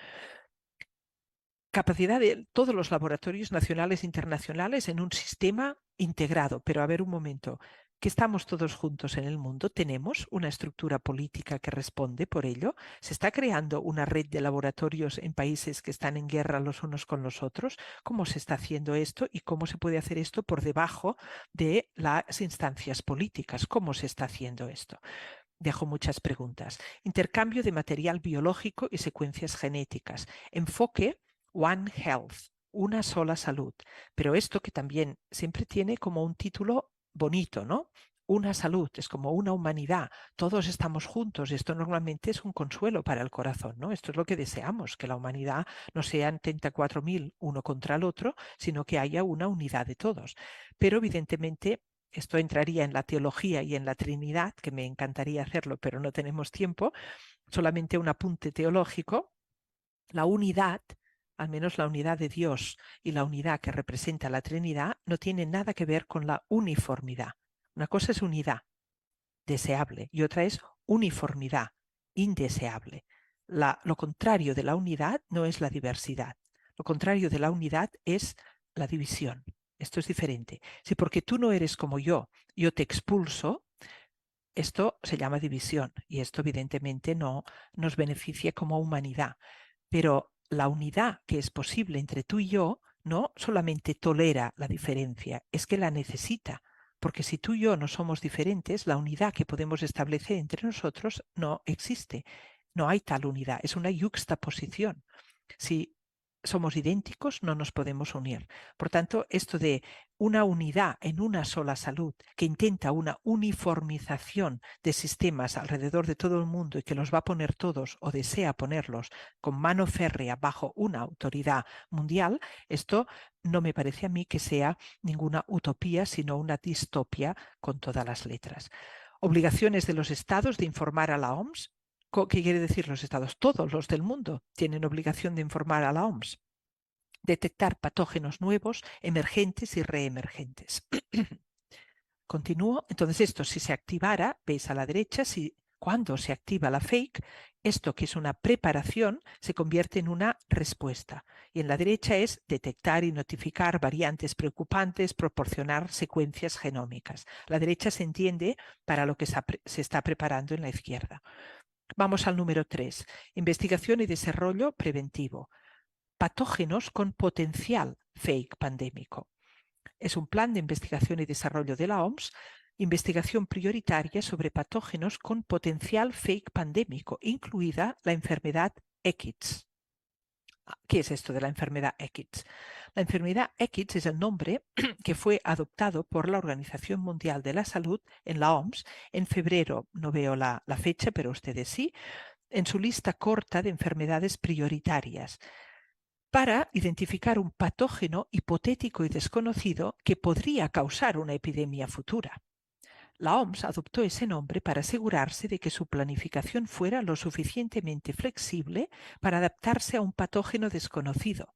Capacidad de todos los laboratorios nacionales e internacionales en un sistema integrado. Pero a ver un momento, que estamos todos juntos en el mundo, tenemos una estructura política que responde por ello. Se está creando una red de laboratorios en países que están en guerra los unos con los otros. ¿Cómo se está haciendo esto y cómo se puede hacer esto por debajo de las instancias políticas? ¿Cómo se está haciendo esto? Dejo muchas preguntas. Intercambio de material biológico y secuencias genéticas. Enfoque One Health, una sola salud. Pero esto que también siempre tiene como un título bonito, ¿no? Una salud, es como una humanidad, todos estamos juntos. Esto normalmente es un consuelo para el corazón, ¿no? Esto es lo que deseamos, que la humanidad no sean 34.000 uno contra el otro, sino que haya una unidad de todos. Pero evidentemente esto entraría en la teología y en la Trinidad, que me encantaría hacerlo, pero no tenemos tiempo. Solamente un apunte teológico. La unidad, al menos la unidad de Dios y la unidad que representa la Trinidad, no tiene nada que ver con la uniformidad. Una cosa es unidad, deseable, y otra es uniformidad, indeseable. Lo contrario de la unidad no es la diversidad. Lo contrario de la unidad es la división. Esto es diferente. Si porque tú no eres como yo te expulso, esto se llama división y esto evidentemente no nos beneficia como humanidad. Pero la unidad que es posible entre tú y yo no solamente tolera la diferencia, es que la necesita. Porque si tú y yo no somos diferentes, la unidad que podemos establecer entre nosotros no existe. No hay tal unidad, es una yuxtaposición. Si somos idénticos, no nos podemos unir. Por tanto, esto de una unidad en una sola salud que intenta una uniformización de sistemas alrededor de todo el mundo y que los va a poner todos o desea ponerlos con mano férrea bajo una autoridad mundial, esto no me parece a mí que sea ninguna utopía, sino una distopia con todas las letras. Obligaciones de los estados de informar a la OMS. ¿Qué quiere decir los estados? Todos los del mundo tienen obligación de informar a la OMS. Detectar patógenos nuevos, emergentes y reemergentes. Continúo. Entonces esto, si se activara, veis a la derecha, cuando se activa la fake, esto que es una preparación se convierte en una respuesta. Y en la derecha es detectar y notificar variantes preocupantes, proporcionar secuencias genómicas. La derecha se entiende para lo que se está preparando en la izquierda. Vamos al número 3. Investigación y desarrollo preventivo. Patógenos con potencial fake pandémico. Es un plan de investigación y desarrollo de la OMS, investigación prioritaria sobre patógenos con potencial fake pandémico, incluida la enfermedad ECIDS. ¿Qué es esto de la enfermedad ECIDS? La enfermedad ECIDS es el nombre que fue adoptado por la Organización Mundial de la Salud en la OMS en febrero, no veo la fecha, pero ustedes sí, en su lista corta de enfermedades prioritarias, para identificar un patógeno hipotético y desconocido que podría causar una epidemia futura. La OMS adoptó ese nombre para asegurarse de que su planificación fuera lo suficientemente flexible para adaptarse a un patógeno desconocido.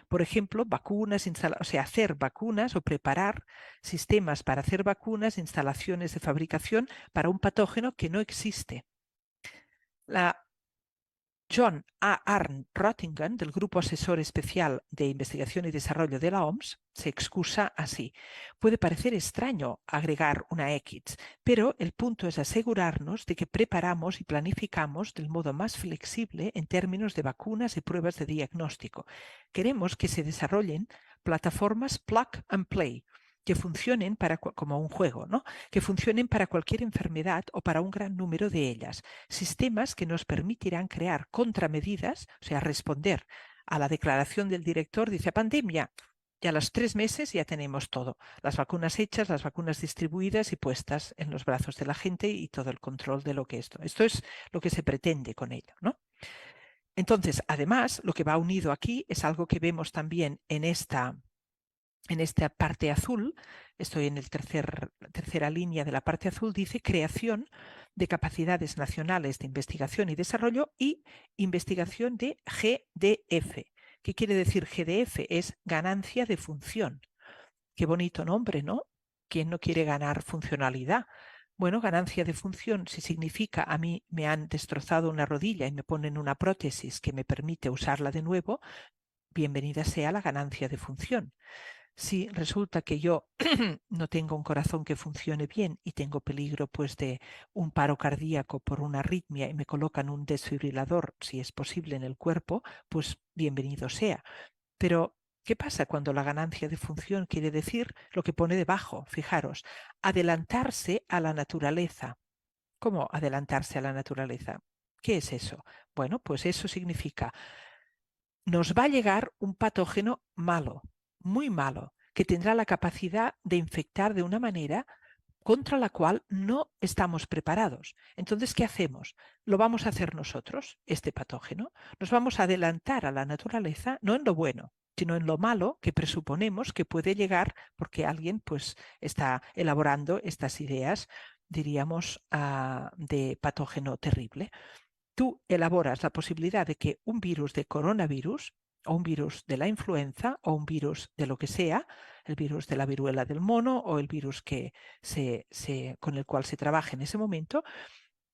Por ejemplo, hacer vacunas o preparar sistemas para hacer vacunas, instalaciones de fabricación para un patógeno que no existe. La John A. Arndt Röttingen, del Grupo Asesor Especial de Investigación y Desarrollo de la OMS, se excusa así. Puede parecer extraño agregar una ECIDS, pero el punto es asegurarnos de que preparamos y planificamos del modo más flexible en términos de vacunas y pruebas de diagnóstico. Queremos que se desarrollen plataformas plug and play, que funcionen como un juego, ¿no? Que funcionen para cualquier enfermedad o para un gran número de ellas. Sistemas que nos permitirán crear contramedidas, o sea, responder a la declaración del director, dice pandemia, Y a los 3 meses ya tenemos todo. Las vacunas hechas, las vacunas distribuidas y puestas en los brazos de la gente y todo el control de lo que esto. Esto es lo que se pretende con ello, ¿no? Entonces, además, lo que va unido aquí es algo que vemos también en esta parte azul. Estoy en la tercera línea de la parte azul. Dice creación de capacidades nacionales de investigación y desarrollo y investigación de GDF. ¿Qué quiere decir GDF? Es ganancia de función. Qué bonito nombre, ¿no? ¿Quién no quiere ganar funcionalidad? Bueno, ganancia de función, si significa a mí me han destrozado una rodilla y me ponen una prótesis que me permite usarla de nuevo, bienvenida sea la ganancia de función. Si resulta que yo no tengo un corazón que funcione bien y tengo peligro pues de un paro cardíaco por una arritmia y me colocan un desfibrilador, si es posible, en el cuerpo, pues bienvenido sea. Pero, ¿qué pasa cuando la ganancia de función quiere decir lo que pone debajo? Fijaros, adelantarse a la naturaleza. ¿Cómo adelantarse a la naturaleza? ¿Qué es eso? Bueno, pues eso significa nos va a llegar un patógeno malo, muy malo, que tendrá la capacidad de infectar de una manera contra la cual no estamos preparados. Entonces, ¿qué hacemos? Lo vamos a hacer nosotros, este patógeno. Nos vamos a adelantar a la naturaleza, no en lo bueno, sino en lo malo que presuponemos que puede llegar porque alguien pues está elaborando estas ideas, diríamos, de patógeno terrible. Tú elaboras la posibilidad de que un virus de coronavirus o un virus de la influenza o un virus de lo que sea, el virus de la viruela del mono o el virus que con el cual se trabaja en ese momento,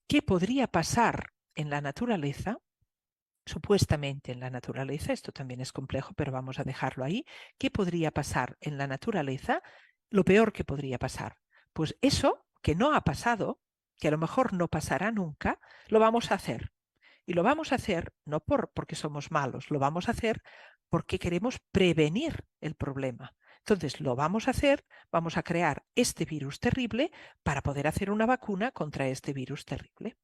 ¿qué podría pasar en la naturaleza? Supuestamente en la naturaleza, esto también es complejo, pero vamos a dejarlo ahí. ¿Qué podría pasar en la naturaleza? Lo peor que podría pasar. Pues eso que no ha pasado, que a lo mejor no pasará nunca, lo vamos a hacer. Y lo vamos a hacer no porque somos malos, lo vamos a hacer porque queremos prevenir el problema. Entonces lo vamos a hacer, vamos a crear este virus terrible para poder hacer una vacuna contra este virus terrible.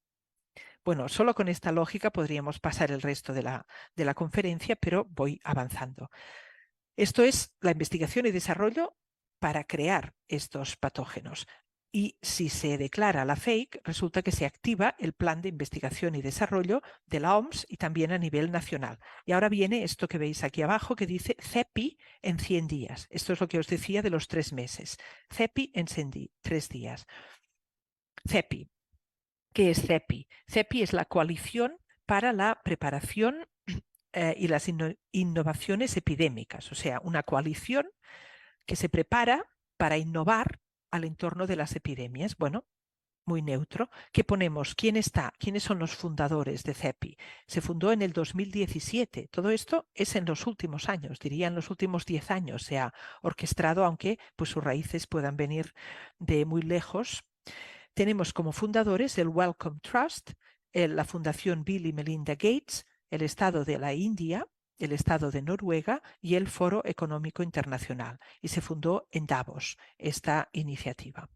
Bueno, solo con esta lógica podríamos pasar el resto de la conferencia, pero voy avanzando. Esto es la investigación y desarrollo para crear estos patógenos. Y si se declara la fake, resulta que se activa el plan de investigación y desarrollo de la OMS y también a nivel nacional. Y ahora viene esto que veis aquí abajo que dice CEPI en 100 días. Esto es lo que os decía de los 3 meses. CEPI en 3 días. CEPI. ¿Qué es CEPI? CEPI es la coalición para la preparación y las innovaciones epidémicas, o sea, una coalición que se prepara para innovar al entorno de las epidemias. Bueno, muy neutro. ¿Qué ponemos? ¿Quién está? ¿Quiénes son los fundadores de CEPI? Se fundó en el 2017. Todo esto es en los últimos años, diría en los últimos 10 años se ha orquestado, aunque pues sus raíces puedan venir de muy lejos. Tenemos como fundadores el Wellcome Trust, la Fundación Bill y Melinda Gates, el Estado de la India, el Estado de Noruega y el Foro Económico Internacional. Y se fundó en Davos esta iniciativa.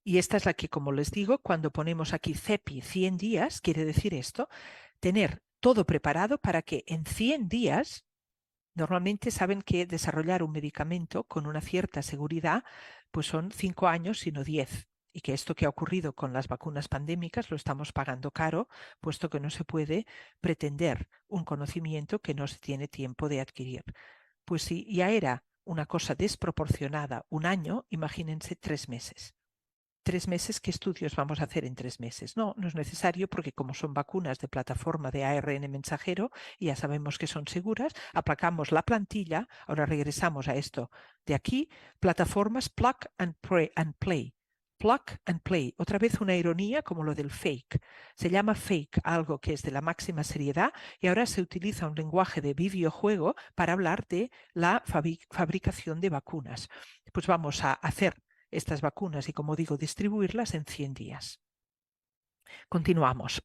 Y esta es la que, como les digo, cuando ponemos aquí CEPI 100 días, quiere decir esto, tener todo preparado para que en 100 días, normalmente saben que desarrollar un medicamento con una cierta seguridad, pues son 5 años, sino 10. Y que esto que ha ocurrido con las vacunas pandémicas lo estamos pagando caro, puesto que no se puede pretender un conocimiento que no se tiene tiempo de adquirir. Pues si ya era una cosa desproporcionada un año, imagínense 3 meses. 3 meses, ¿qué estudios vamos a hacer en 3 meses? No, no es necesario porque como son vacunas de plataforma de ARN mensajero y ya sabemos que son seguras, aplacamos la plantilla, ahora regresamos a esto de aquí, plataformas plug and play. Plug and play, otra vez una ironía como lo del fake. Se llama fake algo que es de la máxima seriedad y ahora se utiliza un lenguaje de videojuego para hablar de la fabricación de vacunas. Pues vamos a hacer estas vacunas y, como digo, distribuirlas en 100 días. Continuamos.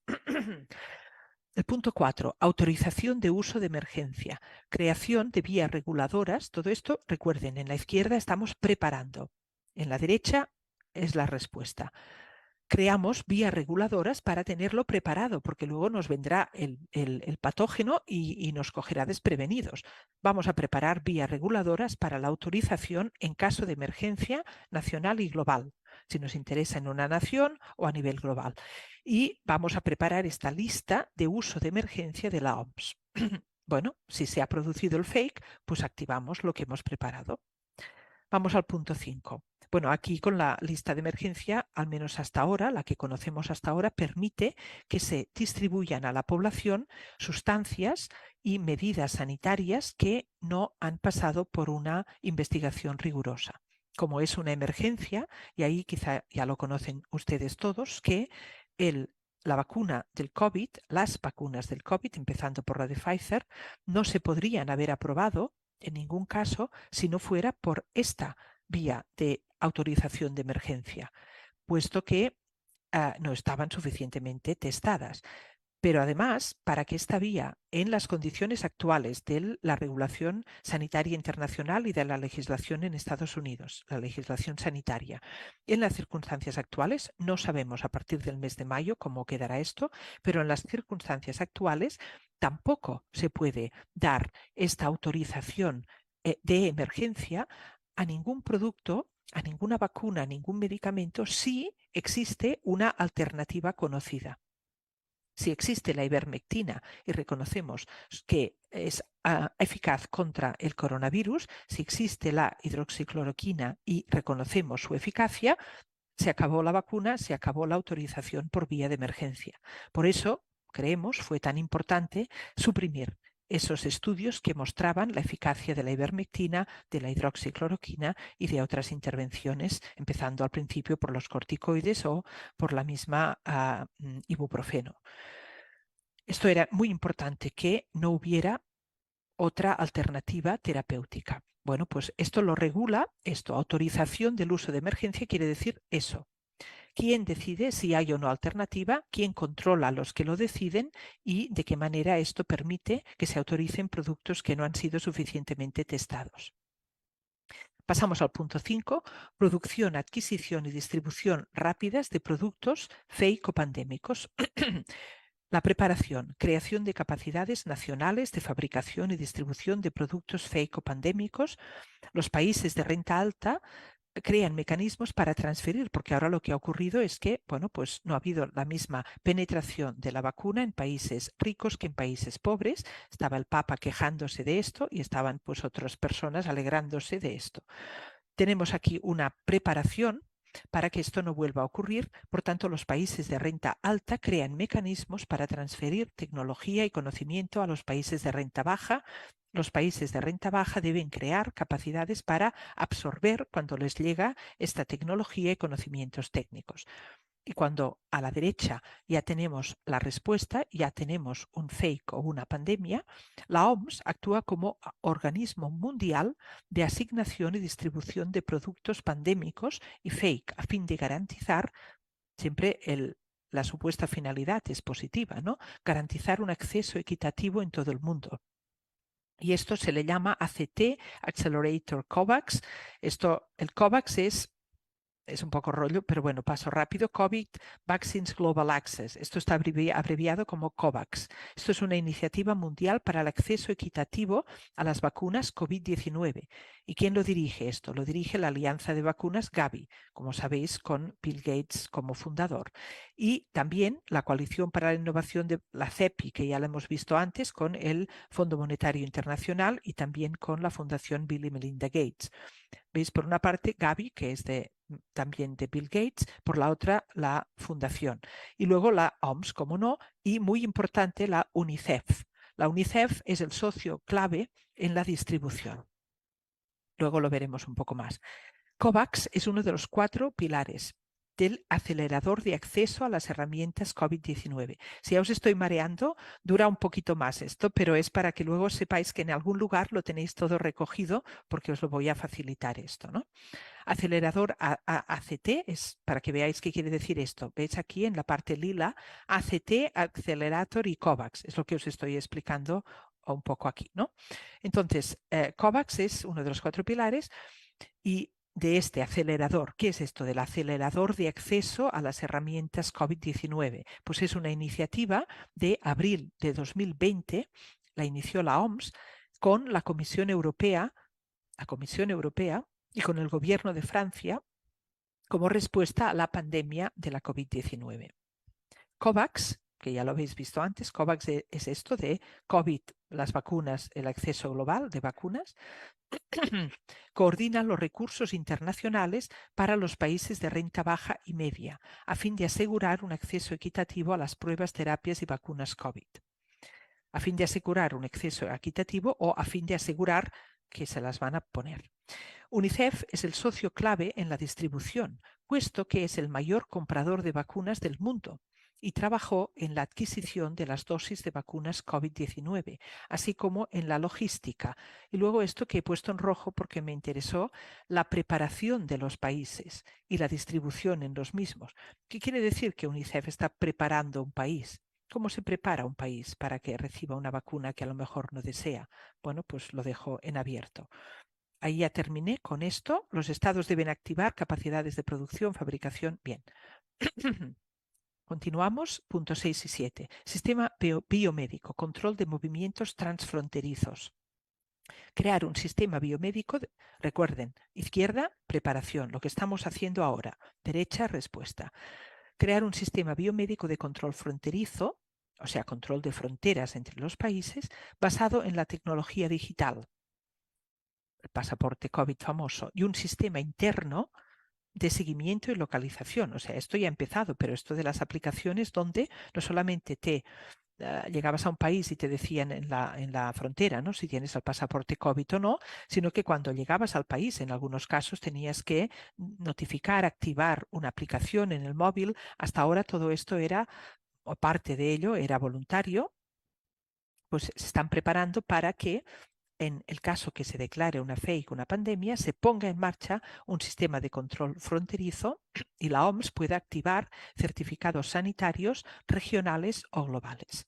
El punto 4, autorización de uso de emergencia, creación de vías reguladoras. Todo esto, recuerden, en la izquierda estamos preparando, en la derecha es la respuesta. creamos vías reguladoras para tenerlo preparado, porque luego nos vendrá el patógeno y nos cogerá desprevenidos. Vamos a preparar vías reguladoras para la autorización en caso de emergencia nacional y global, si nos interesa en una nación o a nivel global. Y vamos a preparar esta lista de uso de emergencia de la OMS. Bueno, si se ha producido el fake, pues activamos lo que hemos preparado. Vamos al punto 5. Bueno, aquí con la lista de emergencia, al menos hasta ahora, la que conocemos hasta ahora, permite que se distribuyan a la población sustancias y medidas sanitarias que no han pasado por una investigación rigurosa. Como es una emergencia, y ahí quizá ya lo conocen ustedes todos, que la vacuna del COVID, las vacunas del COVID, empezando por la de Pfizer, no se podrían haber aprobado en ningún caso si no fuera por esta vía de autorización de emergencia, puesto que no estaban suficientemente testadas. Pero además, para que esta vía, en las condiciones actuales de la regulación sanitaria internacional y de la legislación en Estados Unidos, la legislación sanitaria, en las circunstancias actuales, no sabemos a partir del mes de mayo cómo quedará esto, pero en las circunstancias actuales tampoco se puede dar esta autorización de emergencia a ningún producto, a ninguna vacuna, a ningún medicamento, si existe una alternativa conocida. Si existe la ivermectina y reconocemos que es eficaz contra el coronavirus, si existe la hidroxicloroquina y reconocemos su eficacia, se acabó la vacuna, se acabó la autorización por vía de emergencia. Por eso, creemos, fue tan importante suprimir esos estudios que mostraban la eficacia de la ivermectina, de la hidroxicloroquina y de otras intervenciones, empezando al principio por los corticoides o por la misma ibuprofeno. Esto era muy importante, que no hubiera otra alternativa terapéutica. Bueno, pues esto lo regula, autorización del uso de emergencia quiere decir eso. ¿Quién decide si hay o no alternativa? ¿Quién controla a los que lo deciden? ¿Y de qué manera esto permite que se autoricen productos que no han sido suficientemente testados? Pasamos al punto 5, producción, adquisición y distribución rápidas de productos fake o pandémicos. La preparación, creación de capacidades nacionales de fabricación y distribución de productos fake o pandémicos. Los países de renta alta crean mecanismos para transferir, porque ahora lo que ha ocurrido es que, bueno, pues no ha habido la misma penetración de la vacuna en países ricos que en países pobres. Estaba el Papa quejándose de esto y estaban pues otras personas alegrándose de esto. Tenemos aquí una preparación para que esto no vuelva a ocurrir. Por tanto, los países de renta alta crean mecanismos para transferir tecnología y conocimiento a los países de renta baja. Los países de renta baja deben crear capacidades para absorber cuando les llega esta tecnología y conocimientos técnicos. Y cuando a la derecha ya tenemos la respuesta, ya tenemos un fake o una pandemia, la OMS actúa como organismo mundial de asignación y distribución de productos pandémicos y fake, a fin de garantizar, siempre la supuesta finalidad es positiva, ¿no? Garantizar un acceso equitativo en todo el mundo. Y esto se le llama ACT, Accelerator COVAX. El COVAX es un poco rollo, pero bueno, paso rápido. COVID Vaccines Global Access. Esto está abreviado como COVAX. Esto es una iniciativa mundial para el acceso equitativo a las vacunas COVID-19. ¿Y quién lo dirige esto? Lo dirige la Alianza de Vacunas Gavi, como sabéis, con Bill Gates como fundador. Y también la Coalición para la Innovación de la CEPI, que ya la hemos visto antes, con el Fondo Monetario Internacional y también con la Fundación Bill y Melinda Gates. ¿Veis? Por una parte, Gavi, que es también de Bill Gates, por la otra, la fundación. Y luego la OMS, como no, y muy importante, la UNICEF. La UNICEF es el socio clave en la distribución. Luego lo veremos un poco más. COVAX es uno de los 4 pilares del acelerador de acceso a las herramientas COVID-19. Si ya os estoy mareando, dura un poquito más esto, pero es para que luego sepáis que en algún lugar lo tenéis todo recogido, porque os lo voy a facilitar esto, ¿no? Acelerador ACT es para que veáis qué quiere decir esto. Veis aquí en la parte lila, ACT, Accelerator y COVAX. Es lo que os estoy explicando un poco aquí, ¿no? Entonces, COVAX es uno de los 4 pilares y de este acelerador. ¿Qué es esto del acelerador de acceso a las herramientas COVID-19? Pues es una iniciativa de abril de 2020, la inició la OMS con la Comisión Europea y con el gobierno de Francia como respuesta a la pandemia de la COVID-19. COVAX, que ya lo habéis visto antes, COVAX es esto de COVID, las vacunas, el acceso global de vacunas, coordina los recursos internacionales para los países de renta baja y media, a fin de asegurar un acceso equitativo a las pruebas, terapias y vacunas COVID. A fin de asegurar un acceso equitativo o a fin de asegurar que se las van a poner. UNICEF es el socio clave en la distribución, puesto que es el mayor comprador de vacunas del mundo y trabajó en la adquisición de las dosis de vacunas COVID-19, así como en la logística. Y luego esto que he puesto en rojo porque me interesó, la preparación de los países y la distribución en los mismos. ¿Qué quiere decir que UNICEF está preparando un país? ¿Cómo se prepara un país para que reciba una vacuna que a lo mejor no desea? Bueno, pues lo dejo en abierto. Ahí ya terminé con esto. Los estados deben activar capacidades de producción, fabricación. Bien. Continuamos, puntos 6 y 7. Sistema biomédico, control de movimientos transfronterizos. Crear un sistema biomédico, recuerden, izquierda, preparación, lo que estamos haciendo ahora. Derecha, respuesta. Crear un sistema biomédico de control fronterizo, o sea, control de fronteras entre los países, basado en la tecnología digital, el pasaporte COVID famoso, y un sistema interno de seguimiento y localización. O sea, esto ya ha empezado, pero esto de las aplicaciones donde no solamente llegabas a un país y te decían en la frontera, ¿no?, si tienes el pasaporte COVID o no, sino que cuando llegabas al país, en algunos casos tenías que notificar, activar una aplicación en el móvil. Hasta ahora todo esto era, o parte de ello, era voluntario. Pues se están preparando para que en el caso que se declare una fake, una pandemia, se ponga en marcha un sistema de control fronterizo y la OMS pueda activar certificados sanitarios regionales o globales.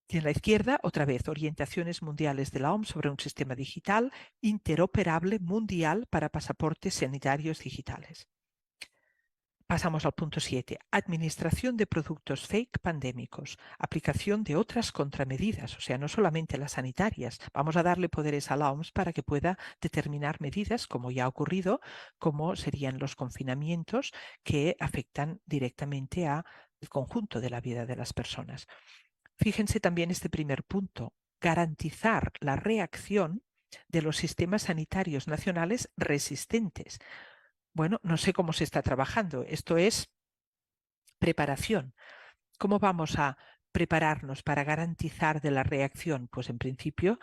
Y en la izquierda, otra vez, orientaciones mundiales de la OMS sobre un sistema digital interoperable mundial para pasaportes sanitarios digitales. Pasamos al punto 7. Administración de productos fake pandémicos. Aplicación de otras contramedidas, o sea, no solamente las sanitarias. Vamos a darle poderes a la OMS para que pueda determinar medidas, como ya ha ocurrido, como serían los confinamientos que afectan directamente al conjunto de la vida de las personas. Fíjense también este primer punto. Garantizar la reacción de los sistemas sanitarios nacionales resistentes. Bueno, no sé cómo se está trabajando. Esto es preparación. ¿Cómo vamos a prepararnos para garantizar de la reacción? Pues en principio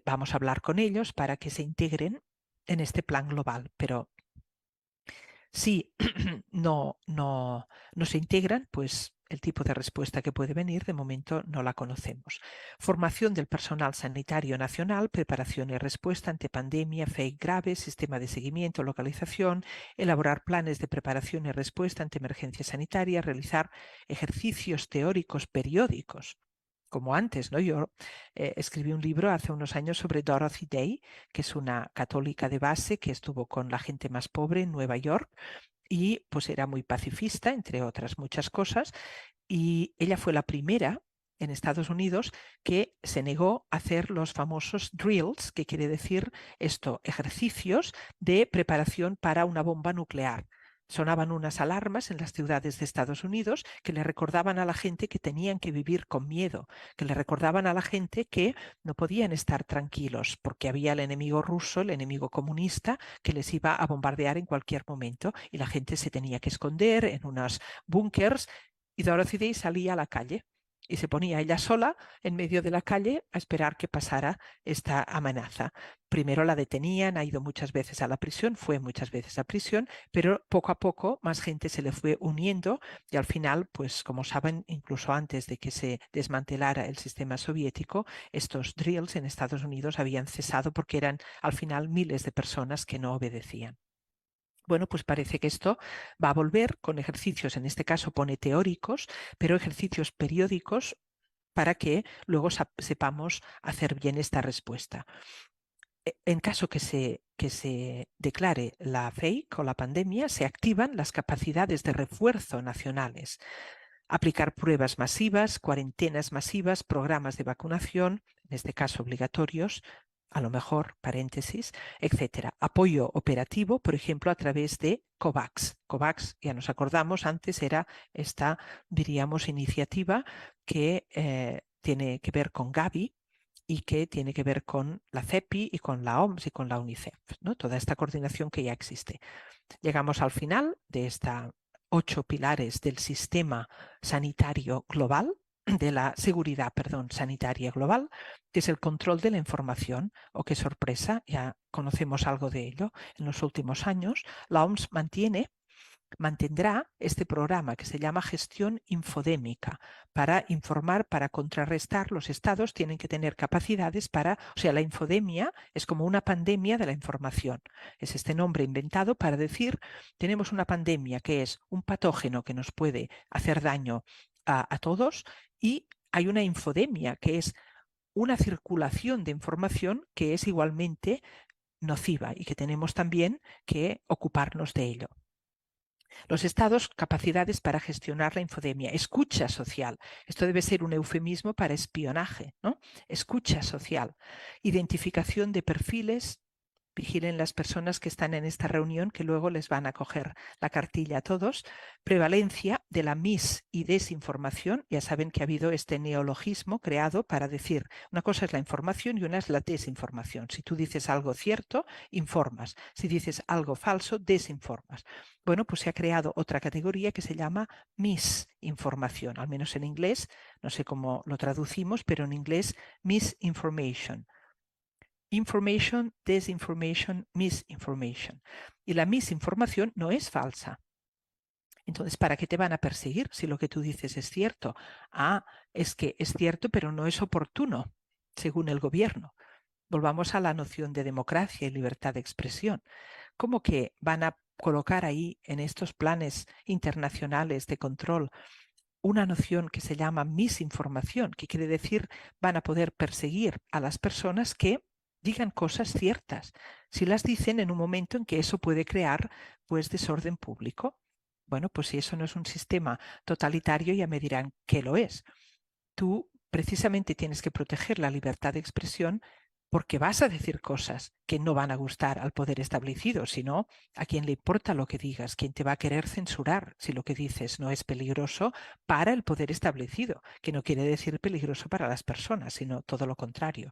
vamos a hablar con ellos para que se integren en este plan global. Pero si no se integran, pues el tipo de respuesta que puede venir, de momento no la conocemos. Formación del personal sanitario nacional, preparación y respuesta ante pandemia, fake grave, sistema de seguimiento, localización, elaborar planes de preparación y respuesta ante emergencia sanitaria, realizar ejercicios teóricos periódicos. Como antes, ¿no? Yo escribí un libro hace unos años sobre Dorothy Day, que es una católica de base que estuvo con la gente más pobre en Nueva York y pues era muy pacifista, entre otras muchas cosas, y ella fue la primera en Estados Unidos que se negó a hacer los famosos drills, que quiere decir esto, ejercicios de preparación para una bomba nuclear. Sonaban unas alarmas en las ciudades de Estados Unidos que le recordaban a la gente que tenían que vivir con miedo, que le recordaban a la gente que no podían estar tranquilos porque había el enemigo ruso, el enemigo comunista, que les iba a bombardear en cualquier momento y la gente se tenía que esconder en unos búnkers y Dorothy Day salía a la calle y se ponía ella sola en medio de la calle a esperar que pasara esta amenaza. Primero la detenían, ha ido muchas veces a la prisión, fue muchas veces a prisión, pero poco a poco más gente se le fue uniendo y al final, pues como saben, incluso antes de que se desmantelara el sistema soviético, estos drills en Estados Unidos habían cesado porque eran al final miles de personas que no obedecían. Bueno, pues parece que esto va a volver con ejercicios, en este caso pone teóricos, pero ejercicios periódicos para que luego sepamos hacer bien esta respuesta. En caso que se declare la fake o la pandemia, se activan las capacidades de refuerzo nacionales. Aplicar pruebas masivas, cuarentenas masivas, programas de vacunación, en este caso obligatorios, a lo mejor, paréntesis, etcétera. Apoyo operativo, por ejemplo, a través de COVAX. COVAX, ya nos acordamos, antes era esta, diríamos, iniciativa que tiene que ver con Gavi, y que tiene que ver con la CEPI y con la OMS y con la UNICEF, ¿no? Toda esta coordinación que ya existe. Llegamos al final de estas 8 pilares del sistema sanitario global, de la seguridad, sanitaria global, que es el control de la información. Oh, qué sorpresa, ya conocemos algo de ello en los últimos años. La OMS mantendrá este programa que se llama gestión infodémica para informar, para contrarrestar. Los estados tienen que tener capacidades para, o sea, la infodemia es como una pandemia de la información. Es este nombre inventado para decir, tenemos una pandemia que es un patógeno que nos puede hacer daño a todos, y hay una infodemia que es una circulación de información que es igualmente nociva y que tenemos también que ocuparnos de ello. Los estados, capacidades para gestionar la infodemia. Escucha social. Esto debe ser un eufemismo para espionaje, ¿no? Escucha social. Identificación de perfiles. Vigilen las personas que están en esta reunión, que luego les van a coger la cartilla a todos. Prevalencia de la mis y desinformación. Ya saben que ha habido este neologismo creado para decir, una cosa es la información y una es la desinformación. Si tú dices algo cierto, informas. Si dices algo falso, desinformas. Bueno, pues se ha creado otra categoría que se llama misinformación. Al menos en inglés, no sé cómo lo traducimos, pero en inglés, misinformation. Information, desinformation, misinformation. Y la misinformación no es falsa. Entonces, ¿para qué te van a perseguir si lo que tú dices es cierto? Ah, es que es cierto, pero no es oportuno, según el gobierno. Volvamos a la noción de democracia y libertad de expresión. ¿Cómo que van a colocar ahí en estos planes internacionales de control una noción que se llama misinformación, que quiere decir van a poder perseguir a las personas que digan cosas ciertas, si las dicen en un momento en que eso puede crear pues desorden público? Bueno, pues si eso no es un sistema totalitario, ya me dirán que lo es. Tú precisamente tienes que proteger la libertad de expresión porque vas a decir cosas que no van a gustar al poder establecido, sino a quien le importa lo que digas, quien te va a querer censurar si lo que dices no es peligroso para el poder establecido, que no quiere decir peligroso para las personas, sino todo lo contrario.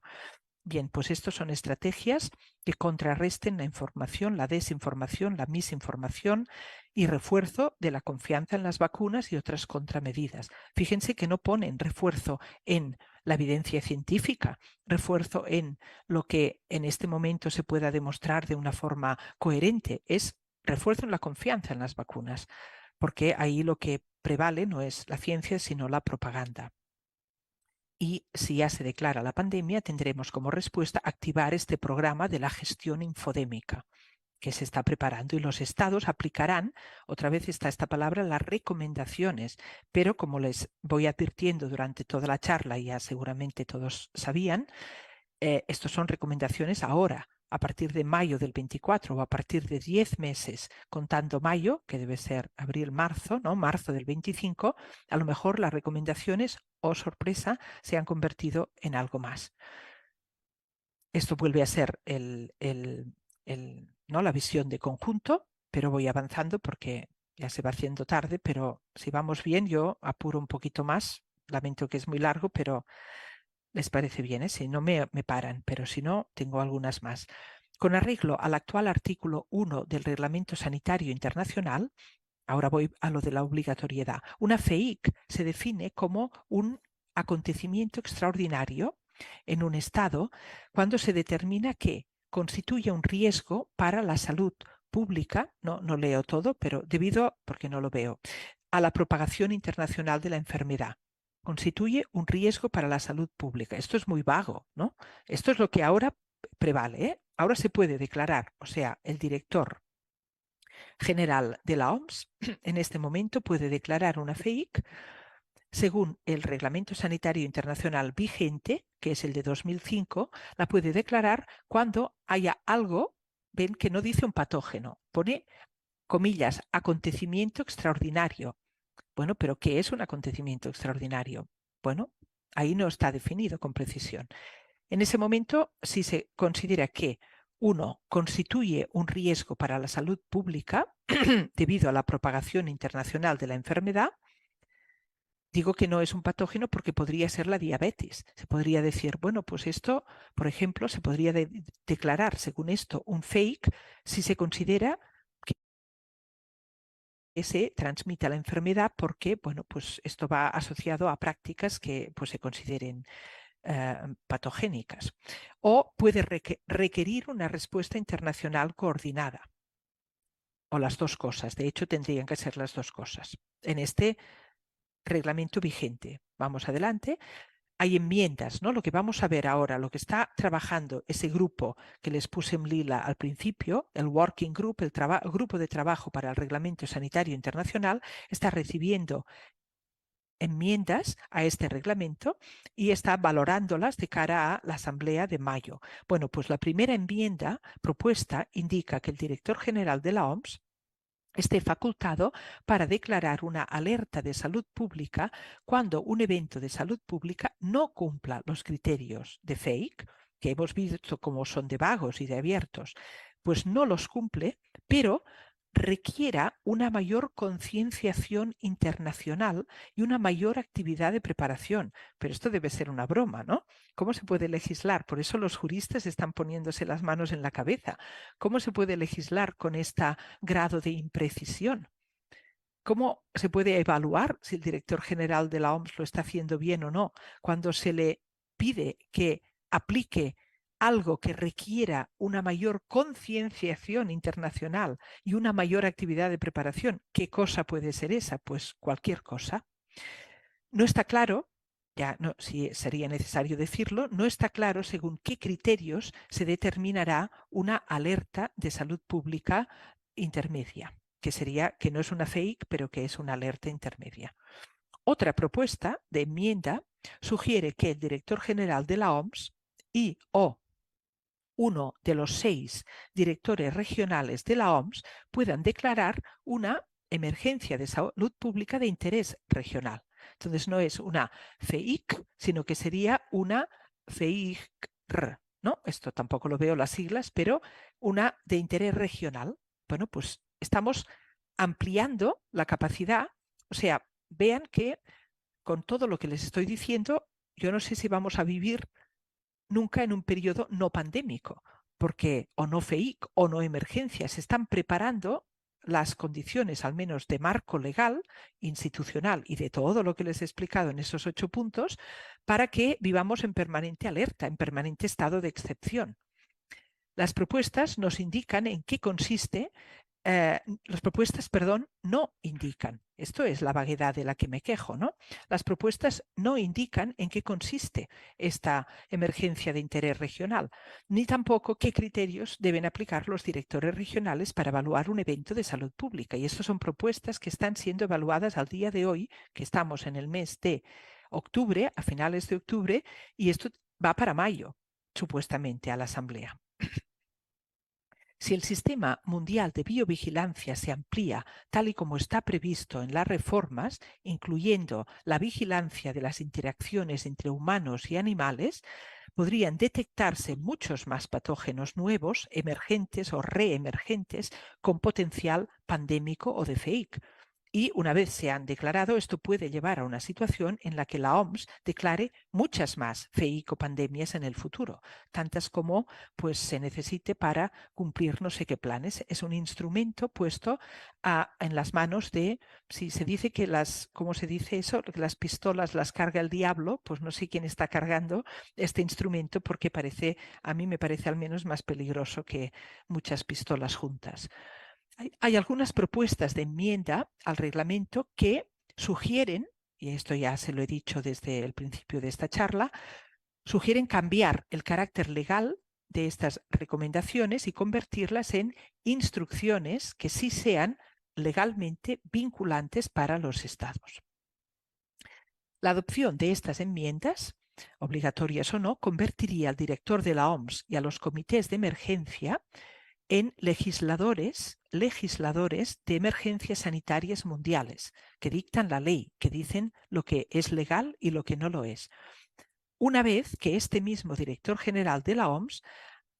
Bien, pues estos son estrategias que contrarresten la información, la desinformación, la misinformación y refuerzo de la confianza en las vacunas y otras contramedidas. Fíjense que no ponen refuerzo en la evidencia científica, refuerzo en lo que en este momento se pueda demostrar de una forma coherente, es refuerzo en la confianza en las vacunas, porque ahí lo que prevale no es la ciencia, sino la propaganda. Y si ya se declara la pandemia, tendremos como respuesta activar este programa de la gestión infodémica que se está preparando, y los estados aplicarán, otra vez está esta palabra, las recomendaciones, pero como les voy advirtiendo durante toda la charla, y ya seguramente todos sabían, estos son recomendaciones ahora, a partir de mayo del 24 o a partir de 10 meses, contando mayo, que debe ser abril, marzo, ¿no? Marzo del 25, a lo mejor las recomendaciones, oh sorpresa, se han convertido en algo más. Esto vuelve a ser ¿no? la visión de conjunto, pero voy avanzando porque ya se va haciendo tarde, pero si vamos bien, yo apuro un poquito más. Lamento que es muy largo, pero les parece bien, ¿eh? Si no me paran, pero si no, tengo algunas más. Con arreglo al actual artículo 1 del Reglamento Sanitario Internacional, ahora voy a lo de la obligatoriedad. Una FEIC se define como un acontecimiento extraordinario en un estado cuando se determina que constituye un riesgo para la salud pública, no leo todo, pero debido, porque no lo veo, a la propagación internacional de la enfermedad. Constituye un riesgo para la salud pública. Esto es muy vago, ¿no? Esto es lo que ahora prevale, ¿eh? Ahora se puede declarar, o sea, el director general de la OMS en este momento puede declarar una FEIC según el Reglamento Sanitario Internacional vigente, que es el de 2005, la puede declarar cuando haya algo, ven que no dice un patógeno, pone comillas, acontecimiento extraordinario. Bueno, pero ¿qué es un acontecimiento extraordinario? Bueno, ahí no está definido con precisión. En ese momento, si se considera que uno constituye un riesgo para la salud pública debido a la propagación internacional de la enfermedad, digo que no es un patógeno porque podría ser la diabetes. Se podría decir, bueno, pues esto, por ejemplo, se podría declarar, según esto, un fake si se considera que se transmite la enfermedad porque, bueno, pues esto va asociado a prácticas que pues, se consideren patogénicas. O puede requerir una respuesta internacional coordinada. O las dos cosas. De hecho, tendrían que ser las dos cosas. En este reglamento vigente. Vamos adelante. Hay enmiendas, ¿no? Lo que vamos a ver ahora, lo que está trabajando ese grupo que les puse en lila al principio, el Working Group, el grupo de trabajo para el Reglamento Sanitario Internacional, está recibiendo enmiendas a este reglamento y está valorándolas de cara a la Asamblea de mayo. Bueno, pues la primera enmienda propuesta indica que el director general de la OMS esté facultado para declarar una alerta de salud pública cuando un evento de salud pública no cumpla los criterios de fake, que hemos visto como son de vagos y de abiertos, pues no los cumple, pero requiera una mayor concienciación internacional y una mayor actividad de preparación. Pero esto debe ser una broma, ¿no? ¿Cómo se puede legislar? Por eso los juristas están poniéndose las manos en la cabeza. ¿Cómo se puede legislar con este grado de imprecisión? ¿Cómo se puede evaluar si el director general de la OMS lo está haciendo bien o no cuando se le pide que aplique algo que requiera una mayor concienciación internacional y una mayor actividad de preparación? ¿Qué cosa puede ser esa? Pues cualquier cosa. No está claro, ya no, si sería necesario decirlo, no está claro según qué criterios se determinará una alerta de salud pública intermedia, que sería que no es una fake, pero que es una alerta intermedia. Otra propuesta de enmienda sugiere que el director general de la OMS y o uno de los 6 directores regionales de la OMS puedan declarar una emergencia de salud pública de interés regional. Entonces no es una FEIC, sino que sería una FEICR, ¿no? Esto tampoco lo veo las siglas, pero una de interés regional. Bueno, pues estamos ampliando la capacidad, o sea, vean que con todo lo que les estoy diciendo, yo no sé si vamos a vivir nunca en un periodo no pandémico, porque o no FEIC o no emergencia, se están preparando las condiciones, al menos de marco legal, institucional y de todo lo que les he explicado en esos 8 puntos, para que vivamos en permanente alerta, en permanente estado de excepción. Las propuestas nos indican en qué consiste, las propuestas, perdón, no indican. Esto es la vaguedad de la que me quejo, ¿no? Las propuestas no indican en qué consiste esta emergencia de interés regional, ni tampoco qué criterios deben aplicar los directores regionales para evaluar un evento de salud pública. Y estas son propuestas que están siendo evaluadas al día de hoy, que estamos en el mes de octubre, a finales de octubre, y esto va para mayo, supuestamente, a la Asamblea. Si el sistema mundial de biovigilancia se amplía tal y como está previsto en las reformas, incluyendo la vigilancia de las interacciones entre humanos y animales, podrían detectarse muchos más patógenos nuevos, emergentes o reemergentes, con potencial pandémico o de fake. Y una vez se han declarado, esto puede llevar a una situación en la que la OMS declare muchas más pandemias en el futuro, tantas como pues, se necesite para cumplir no sé qué planes. Es un instrumento puesto en las manos de, si se dice que ¿cómo se dice eso? Que las pistolas las carga el diablo, pues no sé quién está cargando este instrumento porque a mí me parece al menos más peligroso que muchas pistolas juntas. Hay algunas propuestas de enmienda al reglamento que sugieren, y esto ya se lo he dicho desde el principio de esta charla, sugieren cambiar el carácter legal de estas recomendaciones y convertirlas en instrucciones que sí sean legalmente vinculantes para los estados. La adopción de estas enmiendas, obligatorias o no, convertiría al director de la OMS y a los comités de emergencia en legisladores de emergencias sanitarias mundiales, que dictan la ley, que dicen lo que es legal y lo que no lo es. Una vez que este mismo director general de la OMS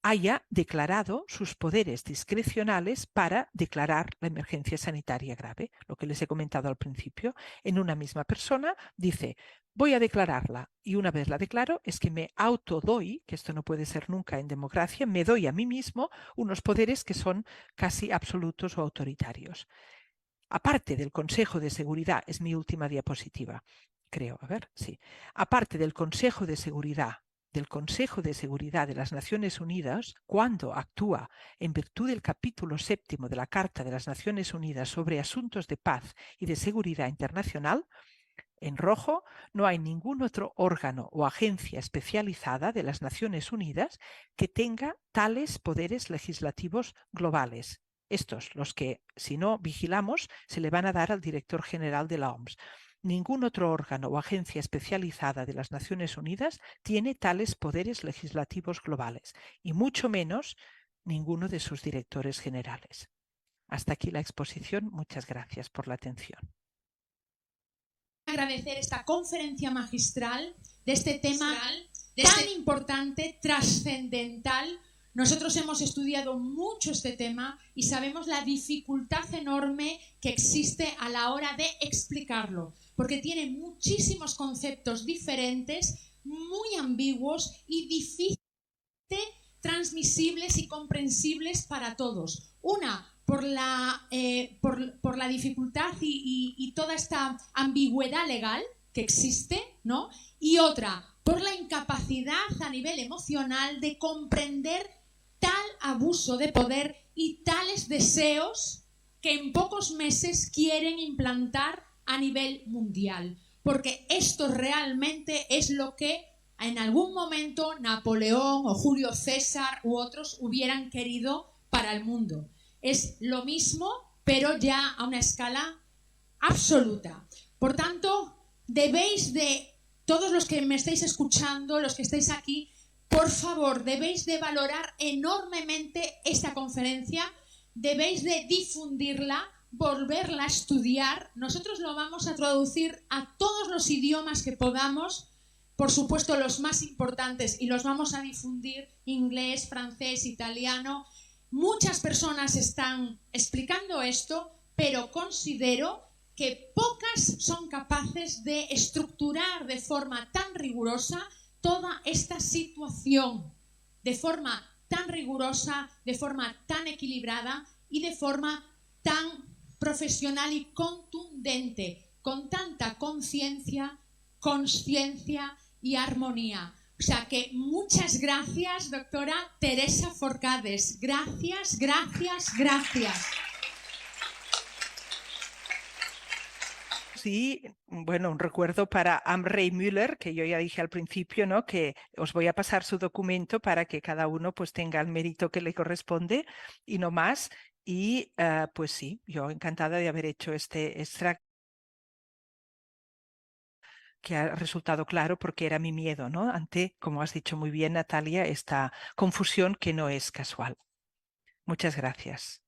haya declarado sus poderes discrecionales para declarar la emergencia sanitaria grave, lo que les he comentado al principio. En una misma persona dice, voy a declararla, y una vez la declaro es que me autodoy, que esto no puede ser nunca en democracia, me doy a mí mismo unos poderes que son casi absolutos o autoritarios. Aparte del Consejo de Seguridad, es mi última diapositiva, creo, a ver, sí. Aparte del Consejo de Seguridad de las Naciones Unidas, cuando actúa en virtud del capítulo 7 de la Carta de las Naciones Unidas sobre Asuntos de Paz y de Seguridad Internacional, en rojo, no hay ningún otro órgano o agencia especializada de las Naciones Unidas que tenga tales poderes legislativos globales. Estos, los que, si no vigilamos, se le van a dar al director general de la OMS. Ningún otro órgano o agencia especializada de las Naciones Unidas tiene tales poderes legislativos globales, y mucho menos ninguno de sus directores generales. Hasta aquí la exposición. Muchas gracias por la atención. Agradecer esta conferencia magistral de este tema tan importante, trascendental. Nosotros hemos estudiado mucho este tema y sabemos la dificultad enorme que existe a la hora de explicarlo, porque tiene muchísimos conceptos diferentes, muy ambiguos y difícilmente transmisibles y comprensibles para todos. Una, por la dificultad y toda esta ambigüedad legal que existe, ¿no? Y otra, por la incapacidad a nivel emocional de comprender tal abuso de poder y tales deseos que en pocos meses quieren implantar a nivel mundial. Porque esto realmente es lo que en algún momento Napoleón o Julio César u otros hubieran querido para el mundo. Es lo mismo, pero ya a una escala absoluta. Por tanto, debéis de, todos los que me estáis escuchando, los que estáis aquí, por favor, debéis de valorar enormemente esta conferencia, debéis de difundirla, volverla a estudiar. Nosotros lo vamos a traducir a todos los idiomas que podamos, por supuesto los más importantes, y los vamos a difundir inglés, francés, italiano. Muchas personas están explicando esto, pero considero que pocas son capaces de estructurar de forma tan rigurosa toda esta situación, de forma tan rigurosa, de forma tan equilibrada y de forma tan profesional y contundente, con tanta conciencia, consciencia y armonía. O sea que muchas gracias, doctora Teresa Forcades. Gracias, gracias, gracias. Sí, bueno, un recuerdo para Amrei Müller, que yo ya dije al principio, ¿no? Que os voy a pasar su documento para que cada uno pues tenga el mérito que le corresponde y no más. Y pues sí, yo encantada de haber hecho este extracto, que ha resultado claro porque era mi miedo, ¿no? Ante, como has dicho muy bien, Natalia, esta confusión que no es casual. Muchas gracias.